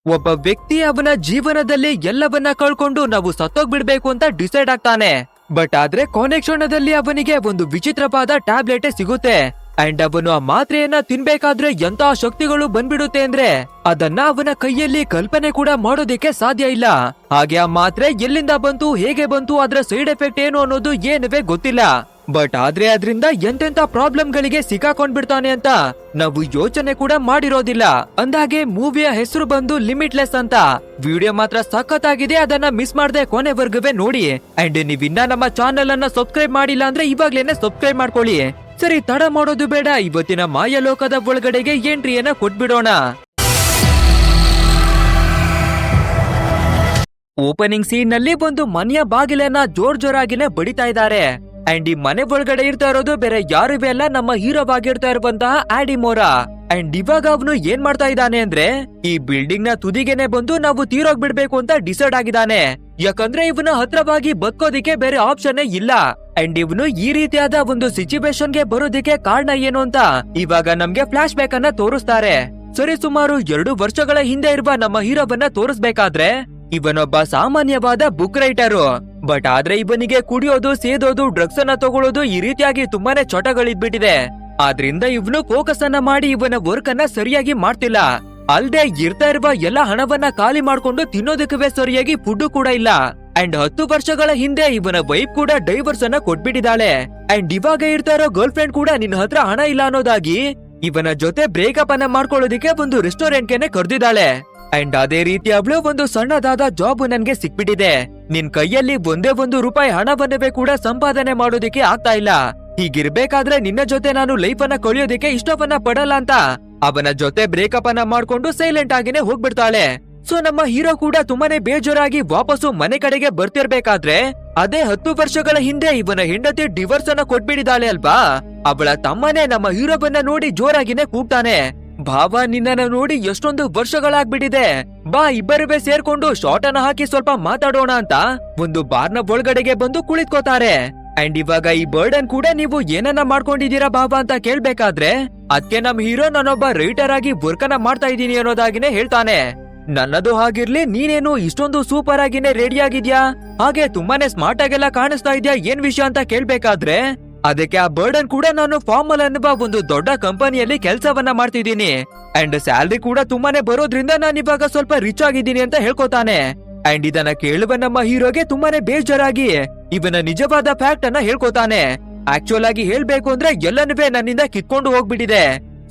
ಒಬ್ಬ ವ್ಯಕ್ತಿ ಅವನ ಜೀವನದಲ್ಲಿ ಎಲ್ಲವನ್ನ ಕಳ್ಕೊಂಡು ನಾವು ಸತ್ತೋಗ್ಬಿಡ್ಬೇಕು ಅಂತ ಡಿಸೈಡ್ ಆಗ್ತಾನೆ. ಬಟ್ ಆದ್ರೆ ಕೊನೆ ಕ್ಷಣದಲ್ಲಿ ಅವನಿಗೆ ಒಂದು ವಿಚಿತ್ರವಾದ ಟ್ಯಾಬ್ಲೆಟ್ ಸಿಗುತ್ತೆ. ಅಂಡ್ ಅವನು ಆ ಮಾತ್ರೆಯನ್ನ ತಿನ್ಬೇಕಾದ್ರೆ ಎಂತಹ ಶಕ್ತಿಗಳು ಬಂದ್ಬಿಡುತ್ತೆ ಅಂದ್ರೆ ಅದನ್ನ ಅವನ ಕೈಯಲ್ಲಿ ಕಲ್ಪನೆ ಕೂಡ ಮಾಡೋದಿಕ್ಕೆ ಸಾಧ್ಯ ಇಲ್ಲ. ಹಾಗೆ ಆ ಮಾತ್ರೆ ಎಲ್ಲಿಂದ ಬಂತು, ಹೇಗೆ ಬಂತು, ಅದರ ಸೈಡ್ ಎಫೆಕ್ಟ್ ಏನು ಅನ್ನೋದು ಏನುವೇ ಗೊತ್ತಿಲ್ಲ. ಬಟ್ ಆದ್ರೆ ಅದರಿಂದ ಎಂತೆಂತ ಪ್ರಾಬ್ಲಮ್ ಗಳಿಗೆ ಸಿಕ್ಕಾಕೊಂಡ್ಬಿಡ್ತಾನೆ ಅಂತ ನಾವು ಯೋಚನೆ ಕೂಡ ಮಾಡಿರೋದಿಲ್ಲ. ಅಂದಾಗೆ ಮೂವಿಯ ಹೆಸರು ಬಂದು ಲಿಮಿಟ್ಲೆಸ್ ಅಂತ. ವಿಡಿಯೋ ಮಾತ್ರ ಸಖತ್ತಾಗಿದೆ, ಅದನ್ನ ಮಿಸ್ ಮಾಡದೆ ಕೊನೆವರೆಗೂ ನೋಡಿ. ಅಂಡ್ ನೀವಿನ್ನ ನಮ್ಮ ಚಾನೆಲ್ ಅನ್ನ ಸಬ್ಸ್ಕ್ರೈಬ್ ಮಾಡಿಲ್ಲ ಅಂದ್ರೆ ಇವಾಗ್ಲೇನೆ ಸಬ್ಸ್ಕ್ರೈಬ್ ಮಾಡ್ಕೊಳ್ಳಿ. ಸರಿ, ತಡ ಮಾಡೋದು ಬೇಡ, ಇವತ್ತಿನ ಮಾಯಲೋಕದ ಒಳಗಡೆಗೆ ಎಂಟ್ರಿಯನ್ನ ಕೊಟ್ಬಿಡೋಣ. ಓಪನಿಂಗ್ ಸೀನ್ ನಲ್ಲಿ ಒಂದು ಮನೆಯ ಬಾಗಿಲನ್ನ ಜೋರಾಗಿನೇ ಬಡಿತಾ ಇದ್ದಾರೆ. ಅಂಡ್ ಈ ಮನೆ ಒಳಗಡೆ ಇರ್ತಾ ಇರೋದು ಬೇರೆ ಯಾರು ಅಲ್ಲ, ನಮ್ಮ ಹೀರೋವಾಗಿರ್ತಾ ಇರುವಂತಹ ಆಡಿಮೋರಾ. ಅಂಡ್ ಇವಾಗ ಅವನು ಏನ್ ಮಾಡ್ತಾ ಇದ್ದಾನೆ ಅಂದ್ರೆ ಈ ಬಿಲ್ಡಿಂಗ್ ನ ತುದಿಗೆನೆ ಬಂದು ನಾವು ತೀರೋಗ್ಬಿಡ್ಬೇಕು ಅಂತ ಡಿಸೈಡ್ ಆಗಿದ್ದಾನೆ. ಯಾಕಂದ್ರೆ ಇವನ ಹತ್ರವಾಗಿ ಬದುಕೋದಿಕ್ಕೆ ಬೇರೆ ಆಪ್ಷನ್ ಇಲ್ಲ. ಅಂಡ್ ಇವನು ಈ ರೀತಿಯಾದ ಒಂದು ಸಿಚುವೇಶನ್ ಗೆ ಬರೋದಿಕ್ಕೆ ಕಾರಣ ಏನು ಅಂತ ಇವಾಗ ನಮ್ಗೆ ಫ್ಲಾಶ್ ಬ್ಯಾಕ್ ಅನ್ನ ತೋರಿಸ್ತಾರೆ. ಸರಿ, ಸುಮಾರು 2 ವರ್ಷಗಳ ಹಿಂದೆ ಇರುವ ನಮ್ಮ ಹೀರೋವನ್ನ ತೋರಿಸ್ಬೇಕಾದ್ರೆ ಇವನೊಬ್ಬ ಸಾಮಾನ್ಯವಾದ ಬುಕ್ ರೈಟರು. ಬಟ್ ಆದ್ರೆ ಇವನಿಗೆ ಕುಡಿಯೋದು, ಸೇದೋದು, ಡ್ರಗ್ಸ್ ಅನ್ನ ತಗೊಳ್ಳೋದು ಈ ರೀತಿಯಾಗಿ ತುಂಬಾನೇ ಚಟಗಳಿದ್ಬಿಟ್ಟಿದೆ. ಆದ್ರಿಂದ ಇವನು ಫೋಕಸ್ ಅನ್ನ ಮಾಡಿ ಇವನ ವರ್ಕ್ ಅನ್ನ ಸರಿಯಾಗಿ ಮಾಡ್ತಿಲ್ಲ. ಅಲ್ದೆ ಇರ್ತಾ ಇರುವ ಎಲ್ಲ ಹಣವನ್ನ ಖಾಲಿ ಮಾಡ್ಕೊಂಡು ತಿನ್ನೋದಕ್ಕೆ ಸರಿಯಾಗಿ ಫುಡ್ ಕೂಡ ಇಲ್ಲ. ಅಂಡ್ 10 ವರ್ಷಗಳ ಹಿಂದೆ ಇವನ ವೈಫ್ ಕೂಡ ಡೈವರ್ಸ್ ಅನ್ನ ಕೊಟ್ಬಿಟ್ಟಿದ್ದಾಳೆ. ಅಂಡ್ ಇವಾಗ ಇರ್ತಾ ಇರೋ ಗರ್ಲ್ ಫ್ರೆಂಡ್ ಕೂಡ ನಿನ್ನ ಹತ್ರ ಹಣ ಇಲ್ಲ ಅನ್ನೋದಾಗಿ ಇವನ ಜೊತೆ ಬ್ರೇಕಪ್ ಅನ್ನ ಮಾಡ್ಕೊಳ್ಳೋದಿಕ್ಕೆ ಒಂದು ರೆಸ್ಟೋರೆಂಟ್ ಗೆ ಕರೆದಿದ್ದಾಳೆ. ಅಂಡ್ ಅದೇ ರೀತಿ ಅವಳು ಒಂದು ಸಣ್ಣದಾದ ಜಾಬ್ ನನ್ಗೆ ಸಿಕ್ಬಿಟ್ಟಿದೆ, ನಿನ್ ಕೈಯಲ್ಲಿ ಒಂದೇ ₹1 ಹಣವನ್ನವೇ ಕೂಡ ಸಂಪಾದನೆ ಮಾಡೋದಿಕ್ಕೆ ಆಗ್ತಾ ಇಲ್ಲ. ಹೀಗಿರ್ಬೇಕಾದ್ರೆ ನಿನ್ನ ಜೊತೆ ನಾನು ಲೈಫ್ ಅನ್ನ ಕಳಿಯೋದಿಕ್ಕೆ ಇಷ್ಟವನ್ನ ಪಡಲ್ಲ ಅಂತ ಅವನ ಜೊತೆ ಬ್ರೇಕಪ್ ಅನ್ನ ಮಾಡ್ಕೊಂಡು ಸೈಲೆಂಟ್ ಆಗಿನೇ ಹೋಗ್ಬಿಡ್ತಾಳೆ. ಸೊ ನಮ್ಮ ಹೀರೋ ಕೂಡ ತುಂಬಾನೇ ಬೇಜಾರಾಗಿ ವಾಪಸ್ಸು ಮನೆ ಕಡೆಗೆ ಬರ್ತಿರ್ಬೇಕಾದ್ರೆ ಅದೇ 10 ವರ್ಷಗಳ ಹಿಂದೆ ಇವನ ಹೆಂಡತಿ ಡಿವೋರ್ಸ್ ಅನ್ನ ಕೊಟ್ಬಿಡಿದಾಳೆ ಅಲ್ವಾ. ಅವಳ ತಮ್ಮನೇ ನಮ್ಮ ಹೀರೋವನ್ನ ನೋಡಿ ಜೋರಾಗಿನೇ ಕೂಗ್ತಾನೆ, ಭಾವ ನಿನ್ನನ್ನ ನೋಡಿ ಎಷ್ಟೊಂದು ವರ್ಷಗಳಾಗ್ಬಿಟ್ಟಿದೆ, ಬಾ ಇಬ್ಬರುವೆ ಸೇರ್ಕೊಂಡು ಶಾರ್ಟ್ ಅನ್ನ ಹಾಕಿ ಸ್ವಲ್ಪ ಮಾತಾಡೋಣ ಅಂತ ಒಂದು ಬಾರ್ನ ಒಳಗಡೆಗೆ ಬಂದು ಕುಳಿತುಕೋತಾರೆ. ಅಂಡ್ ಇವಾಗ ಈ ಬರ್ಡನ್ ಕೂಡ ನೀವು ಏನನ್ನ ಮಾಡ್ಕೊಂಡಿದೀರಾ ಬಾಬಾ ಅಂತ ಕೇಳ್ಬೇಕಾದ್ರೆ ಅದಕ್ಕೆ ನಮ್ ಹೀರೋ ನಾನೊಬ್ಬ ರೈಟರ್ ಆಗಿ ವರ್ಕ್ ಅನ್ನ ಮಾಡ್ತಾ ಇದ್ದೀನಿ ಅನ್ನೋದಾಗಿನೇ ಹೇಳ್ತಾನೆ. ನನ್ನದು ಹಾಗಿರ್ಲಿ, ನೀನೇನು ಇಷ್ಟೊಂದು ಸೂಪರ್ ಆಗಿನೇ ರೆಡಿ ಆಗಿದ್ಯಾ, ಹಾಗೆ ತುಂಬಾನೇ ಸ್ಮಾರ್ಟ್ ಆಗೆಲ್ಲ ಕಾಣಿಸ್ತಾ ಇದ್ಯಾ, ಏನ್ ವಿಷಯ ಅಂತ ಕೇಳ್ಬೇಕಾದ್ರೆ ಅದಕ್ಕೆ ಆ ಬರ್ಡನ್ ಕೂಡ ನಾನು ಫಾರ್ಮಲ್ ಅನ್ನುವ ಒಂದು ದೊಡ್ಡ ಕಂಪನಿಯಲ್ಲಿ ಕೆಲಸವನ್ನ ಮಾಡ್ತಿದ್ದೀನಿ. ಅಂಡ್ ಸ್ಯಾಲ್ರಿ ಕೂಡ ತುಂಬಾನೇ ಬರೋದ್ರಿಂದ ನಾನು ಇವಾಗ ಸ್ವಲ್ಪ ರಿಚ್ ಆಗಿದ್ದೀನಿ ಅಂತ ಹೇಳ್ಕೊತಾನೆ. ಅಂಡ್ ಇದನ್ನ ಕೇಳುವ ನಮ್ಮ ಹೀರೋಗೆ ತುಂಬಾನೇ ಬೇಜಾರಾಗಿ ಇವನ ನಿಜವಾದ ಫ್ಯಾಕ್ಟ್ ಅನ್ನ ಹೇಳ್ಕೊತಾನೆ. ಆಕ್ಚುಲ್ ಆಗಿ ಹೇಳ್ಬೇಕು ಅಂದ್ರೆ ಎಲ್ಲನೂ ನನ್ನಿಂದ ಕಿತ್ಕೊಂಡು ಹೋಗ್ಬಿಟ್ಟಿದೆ.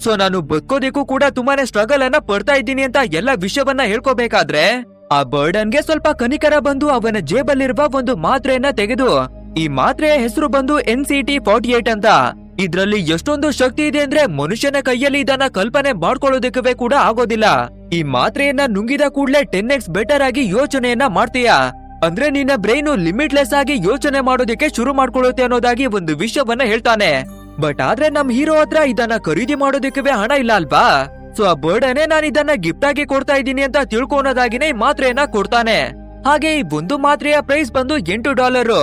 ಸೊ ನಾನು ಬದುಕೋದಿಕ್ಕೂ ಕೂಡ ತುಂಬಾನೇ ಸ್ಟ್ರಗಲ್ ಅನ್ನ ಪಡ್ತಾ ಇದ್ದೀನಿ ಅಂತ ಎಲ್ಲ ವಿಷಯವನ್ನ ಹೇಳ್ಕೋಬೇಕಾದ್ರೆ ಆ ಬರ್ಡನ್ಗೆ ಸ್ವಲ್ಪ ಕನಿಕರ ಬಂದು ಅವನ ಜೇಬಲ್ಲಿರುವ ಒಂದು ಮಾತ್ರೆಯನ್ನ ತೆಗೆದು, ಈ ಮಾತ್ರೆಯ ಹೆಸರು ಬಂದು NCT48 ಅಂತ. ಇದ್ರಲ್ಲಿ ಎಷ್ಟೊಂದು ಶಕ್ತಿ ಇದೆ ಅಂದ್ರೆ ಮನುಷ್ಯನ ಕೈಯಲ್ಲಿ ಇದನ್ನ ಕಲ್ಪನೆ ಮಾಡ್ಕೊಳ್ಳೋದಕ್ಕೆ ಕೂಡ ಆಗೋದಿಲ್ಲ. ಈ ಮಾತ್ರೆಯನ್ನ ನುಂಗಿದ ಕೂಡ್ಲೆ 10x ಬೆಟರ್ ಆಗಿ ಯೋಚನೆಯನ್ನ ಮಾಡ್ತೀಯ, ಅಂದ್ರೆ ನಿನ್ನ ಬ್ರೈನ್ ಲಿಮಿಟ್ಲೆಸ್ ಆಗಿ ಯೋಚನೆ ಮಾಡೋದಕ್ಕೆ ಶುರು ಮಾಡ್ಕೊಳ್ಳುತ್ತೆ ಅನ್ನೋದಾಗಿ ಒಂದು ವಿಷಯವನ್ನ ಹೇಳ್ತಾನೆ. ಬಟ್ ಆದ್ರೆ ನಮ್ ಹೀರೋ ಹತ್ರ ಇದನ್ನ ಖರೀದಿ ಮಾಡೋದಕ್ಕೆ ಹಣ ಇಲ್ಲ ಅಲ್ವಾ. ಸೊ ಆ ಬರ್ಡನೆ ನಾನು ಇದನ್ನ ಗಿಫ್ಟ್ ಆಗಿ ಕೊಡ್ತಾ ಇದ್ದೀನಿ ಅಂತ ತಿಳ್ಕೊಳೋದಾಗಿನೇ ಈ ಮಾತ್ರೆಯನ್ನ ಕೊಡ್ತಾನೆ. ಹಾಗೆ ಈ ಒಂದು ಮಾತ್ರೆಯ ಪ್ರೈಸ್ ಬಂದು $8.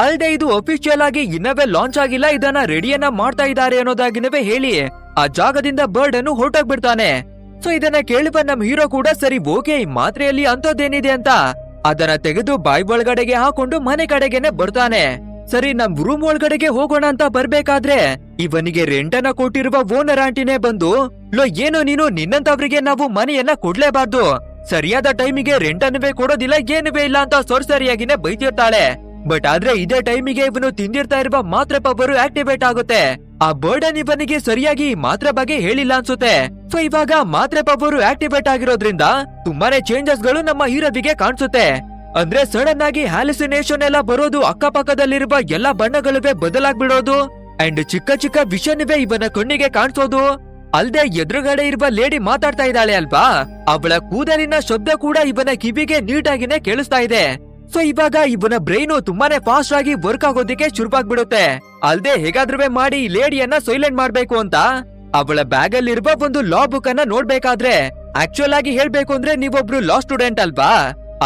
ಅಲ್ದೆ ಇದು ಅಫಿಷಿಯಲ್ ಆಗಿ ಇನ್ನವೇ ಲಾಂಚ್ ಆಗಿಲ್ಲ, ಇದನ್ನ ರೆಡಿಯನ್ನ ಮಾಡ್ತಾ ಇದ್ದಾರೆ ಅನ್ನೋದಾಗಿನವೇ ಹೇಳಿ ಆ ಜಾಗದಿಂದ ಬರ್ಡ್ ಅನ್ನು ಹೊರಟೋಗ್ಬಿಡ್ತಾನೆ. ಸೊ ಇದನ್ನ ಕೇಳುವ ನಮ್ ಹೀರೋ ಕೂಡ ಸರಿ ಓಕೆ, ಈ ಮಾತ್ರೆಯಲ್ಲಿ ಅಂತದ್ದೇನಿದೆ ಅಂತ ಅದನ್ನ ತೆಗೆದು ಬಾಯ್ ಒಳಗಡೆಗೆ ಹಾಕೊಂಡು ಮನೆ ಕಡೆಗೆನೆ ಬರ್ತಾನೆ. ಸರಿ, ನಮ್ ರೂಮ್ ಒಳಗಡೆಗೆ ಹೋಗೋಣ ಅಂತ ಬರ್ಬೇಕಾದ್ರೆ ಇವನಿಗೆ ರೆಂಟ್ ಅನ್ನ ಕೊಟ್ಟಿರುವ ಓನರ್ ಆಂಟಿನೇ ಬಂದು, ಲೋ ಏನೋ ನೀನು, ನಿನ್ನಂತವ್ರಿಗೆ ನಾವು ಮನೆಯನ್ನ ಕೊಡ್ಲೇಬಾರ್ದು, ಸರಿಯಾದ ಟೈಮಿಗೆ ರೆಂಟ್ ಅನ್ನವೇ ಕೊಡೋದಿಲ್ಲ, ಏನುವೇ ಇಲ್ಲ ಅಂತ ಸರಿಯಾಗಿನೇ ಬೈತಿರ್ತಾಳೆ. ಬಟ್ ಆದ್ರೆ ಇದೇ ಟೈಮಿಗೆ ಇವನು ತಿಂದಿರ್ತಾ ಇರುವ ಮಾತ್ರೆ ಪವರ್ ಆಕ್ಟಿವೇಟ್ ಆಗುತ್ತೆ. ಆ ಬರ್ಡನ್ ಇವನಿಗೆ ಸರಿಯಾಗಿ ಮಾತ್ರೆ ಬಗ್ಗೆ ಹೇಳಿಲ್ಲ ಅನ್ಸುತ್ತೆ. ಸೊ ಇವಾಗ ಮಾತ್ರೆ ಪವರ್ ಆಕ್ಟಿವೇಟ್ ಆಗಿರೋದ್ರಿಂದ ತುಂಬಾನೇ ಚೇಂಜಸ್ ಗಳು ನಮ್ಮ ಹೀರೋವಿಗೆ ಕಾಣಿಸುತ್ತೆ. ಅಂದ್ರೆ ಸಡನ್ ಆಗಿ ಹ್ಯಾಲುಸಿನೇಷನ್ ಎಲ್ಲ ಬರೋದು, ಅಕ್ಕಪಕ್ಕದಲ್ಲಿರುವ ಎಲ್ಲಾ ಬಣ್ಣಗಳುವೆ ಬದಲಾಗ್ಬಿಡೋದು, ಅಂಡ್ ಚಿಕ್ಕ ಚಿಕ್ಕ ವಿಷಯನುವೆ ಇವನ ಕಣ್ಣಿಗೆ ಕಾಣಿಸೋದು. ಅಲ್ದೆ ಎದುರುಗಡೆ ಇರುವ ಲೇಡಿ ಮಾತಾಡ್ತಾ ಇದ್ದಾಳೆ ಅಲ್ವಾ, ಅವಳ ಕೂದಲಿನ ಶಬ್ದ ಕೂಡ ಇವನ ಕಿವಿಗೆ ನೀಟಾಗಿನೇ ಕೇಳಿಸ್ತಾ ಇದೆ. ಸೊ ಇವಾಗ ಇವನ ಬ್ರೈನು ತುಂಬಾನೇ ಫಾಸ್ಟ್ ಆಗಿ ವರ್ಕ್ ಆಗೋದಿಕ್ಕೆ ಶುರುವಾಗ್ಬಿಡುತ್ತೆ. ಅಲ್ದೆ ಹೇಗಾದ್ರೂ ಮಾಡಿ ಈ ಲೇಡಿಯನ್ನ ಸೈಲೆಂಟ್ ಮಾಡ್ಬೇಕು ಅಂತ ಅವಳ ಬ್ಯಾಗ್ ಅಲ್ಲಿರುವ ಒಂದು ಲಾ ಬುಕ್ ಅನ್ನ ನೋಡ್ಬೇಕಾದ್ರೆ ಆಕ್ಚುಲ್ ಆಗಿ ಹೇಳ್ಬೇಕು ಅಂದ್ರೆ ನೀವೊಬ್ರು ಲಾ ಸ್ಟೂಡೆಂಟ್ ಅಲ್ವಾ.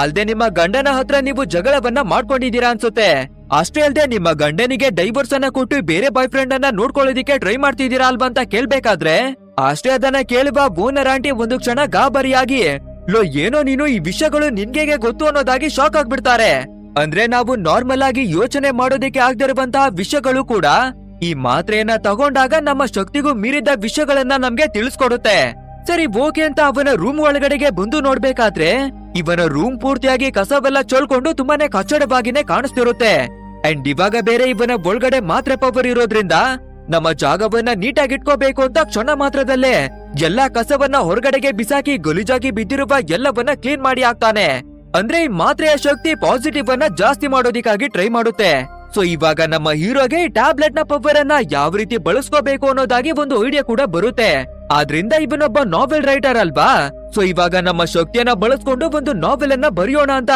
ಅಲ್ದೆ ನಿಮ್ಮ ಗಂಡನ ಹತ್ರ ನೀವು ಜಗಳವನ್ನ ಮಾಡ್ಕೊಂಡಿದೀರಾ ಅನ್ಸುತ್ತೆ. ಅಷ್ಟೇ ಅಲ್ದೆ ನಿಮ್ಮ ಗಂಡನಿಗೆ ಡೈವರ್ಸ್ ಅನ್ನ ಕೊಟ್ಟು ಬೇರೆ ಬಾಯ್ ಫ್ರೆಂಡ್ ಅನ್ನ ನೋಡ್ಕೊಳ್ಳೋದಿಕ್ಕೆ ಟ್ರೈ ಮಾಡ್ತಿದ್ದೀರಾ ಅಲ್ವಾ ಅಂತ ಕೇಳ್ಬೇಕಾದ್ರೆ ಅಷ್ಟೇ ಅದನ್ನ ಕೇಳುವ ಓನರ್ ಆಂಟಿ ಒಂದು ಕ್ಷಣ ಗಾಬರಿಯಾಗಿ ಲೋ ಏನೋ ನೀನು ಈ ವಿಷಯಗಳು ನಿನ್ಗೆ ಗೊತ್ತು ಅನ್ನೋದಾಗಿ ಶಾಕ್ ಆಗ್ಬಿಡ್ತಾರೆ. ಅಂದ್ರೆ ನಾವು ನಾರ್ಮಲ್ ಆಗಿ ಯೋಚನೆ ಮಾಡೋದಕ್ಕೆ ಆಗದಿರುವಂತಹ ವಿಷಯಗಳು ಕೂಡ ಈ ಮಾತ್ರೆಯನ್ನ ತಗೊಂಡಾಗ ನಮ್ಮ ಶಕ್ತಿಗೂ ಮೀರಿದ ವಿಷಯಗಳನ್ನ ನಮ್ಗೆ ತಿಳಿಸ್ಕೊಡುತ್ತೆ. ಸರಿ ಓಕೆ ಅಂತ ಅವನ ರೂಮ್ ಒಳಗಡೆಗೆ ಬಂದು ನೋಡ್ಬೇಕಾದ್ರೆ ಇವನ ರೂಮ್ ಪೂರ್ತಿಯಾಗಿ ಕಸವೆಲ್ಲ ಚೊಳ್ಕೊಂಡು ತುಂಬಾನೇ ಕಚ್ಚಡವಾಗಿನೇ ಕಾಣಿಸ್ತಿರುತ್ತೆ. ಅಂಡ್ ಇವಾಗ ಬೇರೆ ಇವನ ಒಳಗಡೆ ಮಾತ್ರೆ ಪವರ್ ಇರೋದ್ರಿಂದ ನಮ್ಮ ಜಾಗವನ್ನ ನೀಟಾಗಿ ಇಟ್ಕೋಬೇಕು ಅಂತ ಕ್ಷಣ ಮಾತ್ರದಲ್ಲೇ ಎಲ್ಲಾ ಕಸವನ್ನ ಹೊರಗಡೆಗೆ ಬಿಸಾಕಿ ಗಲೀಜಾಗಿ ಬಿದ್ದಿರುವ ಎಲ್ಲವನ್ನ ಕ್ಲೀನ್ ಮಾಡಿ ಹಾಕ್ತಾನೆ. ಅಂದ್ರೆ ಈ ಮಾತ್ರೆಯ ಶಕ್ತಿ ಪಾಸಿಟಿವ್ ಅನ್ನ ಜಾಸ್ತಿ ಮಾಡೋದಿಕ್ಕಾಗಿ ಟ್ರೈ ಮಾಡುತ್ತೆ. ಸೊ ಇವಾಗ ನಮ್ಮ ಹೀರೋಗೆ ಟ್ಯಾಬ್ಲೆಟ್ ನ ಪವರ್ ಅನ್ನ ಯಾವ ರೀತಿ ಬಳಸ್ಕೋಬೇಕು ಅನ್ನೋದಾಗಿ ಒಂದು ಐಡಿಯಾ ಕೂಡ ಬರುತ್ತೆ. ಆದ್ರಿಂದ ಇವನೊಬ್ಬ ನಾವೆಲ್ ರೈಟರ್ ಅಲ್ವಾ, ಸೊ ಇವಾಗ ನಮ್ಮ ಶಕ್ತಿಯನ್ನ ಬಳಸ್ಕೊಂಡು ಒಂದು ನಾವೆಲ್ ಅನ್ನ ಬರೆಯೋಣ ಅಂತ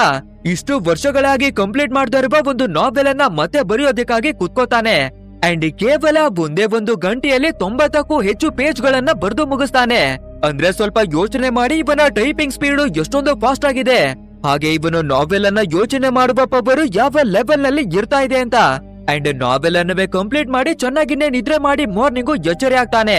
ಇಷ್ಟು ವರ್ಷಗಳಾಗಿ ಕಂಪ್ಲೀಟ್ ಮಾಡ್ತಾ ಇರುವ ಒಂದು ನಾವೆಲ್ ಅನ್ನ ಮತ್ತೆ ಬರೆಯೋದಕ್ಕಾಗಿ ಕುತ್ಕೋತಾನೆ. ಅಂಡ್ ಕೇವಲ ಒಂದೇ ಒಂದು ಗಂಟೆಯಲ್ಲಿ 90ಕ್ಕೂ ಹೆಚ್ಚು ಪೇಜ್ ಗಳನ್ನ ಬರೆದು ಮುಗಿಸ್ತಾನೆ. ಅಂದ್ರೆ ಸ್ವಲ್ಪ ಯೋಚನೆ ಮಾಡಿ ಇವನ ಟೈಪಿಂಗ್ ಸ್ಪೀಡ್ ಎಷ್ಟೊಂದು ಫಾಸ್ಟ್ ಆಗಿದೆ, ಹಾಗೆ ಇವನು ನಾವೆಲ್ ಅನ್ನ ಯೋಚನೆ ಮಾಡುವ ಪವರ್ ಯಾವ ಲೆವೆಲ್ ನಲ್ಲಿ ಇರ್ತಾ ಇದೆ ಅಂತ. ಅಂಡ್ ನಾವೆಲ್ ಅನ್ನವೇ ಕಂಪ್ಲೀಟ್ ಮಾಡಿ ಚೆನ್ನಾಗಿನೇ ನಿದ್ರೆ ಮಾಡಿ ಮಾರ್ನಿಂಗು ಎಚ್ಚರಿ ಆಗ್ತಾನೆ.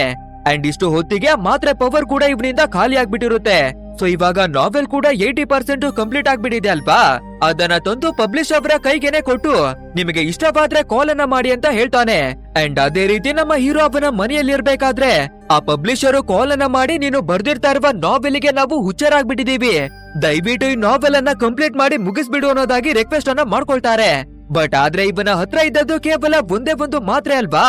ಅಂಡ್ ಇಷ್ಟು ಹೊತ್ತಿಗೆ ಮಾತ್ರೆ ಪವರ್ ಕೂಡ ಇವನಿಂದ ಖಾಲಿ ಆಗ್ಬಿಟ್ಟಿರುತ್ತೆ. ಸೊ ಇವಾಗ ನಾವೆಲ್ ಕೂಡ 80% ಕಂಪ್ಲೀಟ್ ಆಗ್ಬಿಟ್ಟಿದೆ ಅಲ್ವಾ, ಅದನ್ನ ತಂದು ಪಬ್ಲಿಷ್ ಅವರ ಕೈಗೆನೆ ಕೊಟ್ಟು ನಿಮಗೆ ಇಷ್ಟವಾದ್ರೆ ಕಾಲ್ ಅನ್ನ ಮಾಡಿ ಅಂತ ಹೇಳ್ತಾನೆ. ಅಂಡ್ ಅದೇ ರೀತಿ ನಮ್ಮ ಹೀರೋ ಅವನ ಮನೆಯಲ್ಲಿ ಇರ್ಬೇಕಾದ್ರೆ ಆ ಪಬ್ಲಿಷರು ಕಾಲ್ ಅನ್ನ ಮಾಡಿ ನೀನು ಬರ್ದಿರ್ತಾ ಇರುವ ನಾವೆಲ್ಗೆ ನಾವು ಹುಚ್ಚರಾಗ್ಬಿಟ್ಟಿದೀವಿ, ದಯವಿಟ್ಟು ಈ ನಾವೆಲ್ ಅನ್ನ ಕಂಪ್ಲೀಟ್ ಮಾಡಿ ಮುಗಿಸ್ಬಿಡು ಅನ್ನೋದಾಗಿ ರಿಕ್ವೆಸ್ಟ್ ಅನ್ನ ಮಾಡ್ಕೊಳ್ತಾರೆ. ಬಟ್ ಆದ್ರೆ ಇವನ ಹತ್ರ ಇದ್ದದ್ದು ಕೇವಲ ಒಂದೇ ಒಂದು ಮಾತ್ರೆ ಅಲ್ವಾ,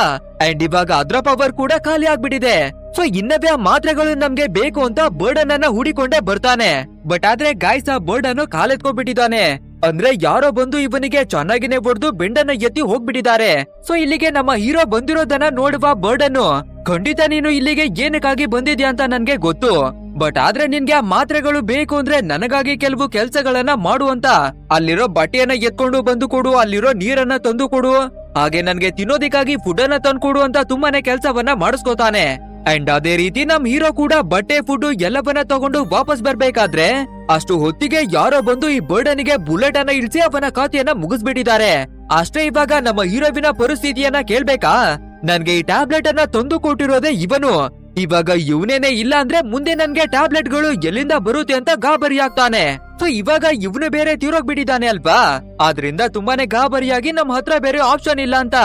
ಅಂಡ್ ಇವಾಗ ಅದ್ರ ಪವರ್ ಕೂಡ ಖಾಲಿ ಆಗ್ಬಿಟ್ಟಿದೆ. ಸೊ ಇನ್ನವೇ ಆ ಮಾತ್ರೆಗಳು ನಮ್ಗೆ ಬೇಕು ಅಂತ ಬರ್ಡನ್ ಅನ್ನ ಹೂಡಿಕೊಂಡೇ ಬರ್ತಾನೆ. ಬಟ್ ಆದ್ರೆ ಗಾಯ್ಸ್ ಆ ಬರ್ಡನ್ ಕಾಲೆತ್ಕೊಂಡ್ಬಿಟ್ಟಿದ್ದಾನೆ. ಅಂದ್ರೆ ಯಾರೋ ಬಂದು ಇವನಿಗೆ ಚೆನ್ನಾಗಿನೇ ಹೊಡೆದು ಬೆಂಡನ್ನ ಎತ್ತಿ ಹೋಗ್ಬಿಟ್ಟಿದ್ದಾರೆ. ಸೊ ಇಲ್ಲಿಗೆ ನಮ್ಮ ಹೀರೋ ಬಂದಿರೋದನ್ನ ನೋಡುವ ಬರ್ಡನ್, ಖಂಡಿತ ನೀನು ಇಲ್ಲಿಗೆ ಏನಕ್ಕಾಗಿ ಬಂದಿದ್ಯಾ ಅಂತ ನನ್ಗೆ ಗೊತ್ತು, ಬಟ್ ಆದ್ರೆ ನಿನ್ಗೆ ಆ ಮಾತ್ರೆಗಳು ಬೇಕು ಅಂದ್ರೆ ನನಗಾಗಿ ಕೆಲವು ಕೆಲ್ಸಗಳನ್ನ ಮಾಡುವಂತ ಅಲ್ಲಿರೋ ಬಟ್ಟೆಯನ್ನ ಎತ್ಕೊಂಡು ಬಂದು ಕೊಡು, ಅಲ್ಲಿರೋ ನೀರನ್ನ ತಂದು ಕೊಡು, ಹಾಗೆ ನನ್ಗೆ ತಿನ್ನೋದಿಕ್ಕಾಗಿ ಫುಡ್ ಅನ್ನ ತಂದು ಕೊಡು ಅಂತ ತುಂಬಾನೇ ಕೆಲ್ಸವನ್ನ ಮಾಡಿಸ್ಕೋತಾನೆ. ಅಂಡ್ ಅದೇ ರೀತಿ ನಮ್ ಹೀರೋ ಕೂಡ ಬಟ್ಟೆ ಫುಡ್ ಎಲ್ಲವನ್ನ ತಗೊಂಡು ವಾಪಸ್ ಬರ್ಬೇಕಾದ್ರೆ ಅಷ್ಟು ಹೊತ್ತಿಗೆ ಯಾರೋ ಬಂದು ಈ ಬರ್ಡನಿಗೆ ಬುಲೆಟ್ ಅನ್ನ ಇಳಿಸಿ ಅವನ ಖಾತೆಯನ್ನ ಮುಗಿಸ್ಬಿಟ್ಟಿದ್ದಾರೆ. ಅಷ್ಟೇ ಇವಾಗ ನಮ್ಮ ಹೀರೋವಿನ ಪರಿಸ್ಥಿತಿಯನ್ನ ಕೇಳ್ಬೇಕಾ, ನನ್ಗೆ ಈ ಟ್ಯಾಬ್ಲೆಟ್ ಅನ್ನ ತಂದು ಕೊಟ್ಟಿರೋದೇ ಇವನು, ಇವಾಗ ಇವನೇನೆ ಇಲ್ಲ ಅಂದ್ರೆ ಮುಂದೆ ನನ್ಗೆ ಟ್ಯಾಬ್ಲೆಟ್ ಗಳು ಎಲ್ಲಿಂದ ಬರುತ್ತೆ ಅಂತ ಗಾಬರಿ ಆಗ್ತಾನೆ. ಸೊ ಇವಾಗ ಇವನು ಬೇರೆ ತೀರೋಗ್ಬಿಟ್ಟಿದ್ದಾನೆ ಅಲ್ವಾ, ಆದ್ರಿಂದ ತುಂಬಾನೇ ಗಾಬರಿಯಾಗಿ ನಮ್ ಹತ್ರ ಬೇರೆ ಆಪ್ಷನ್ ಇಲ್ಲ ಅಂತ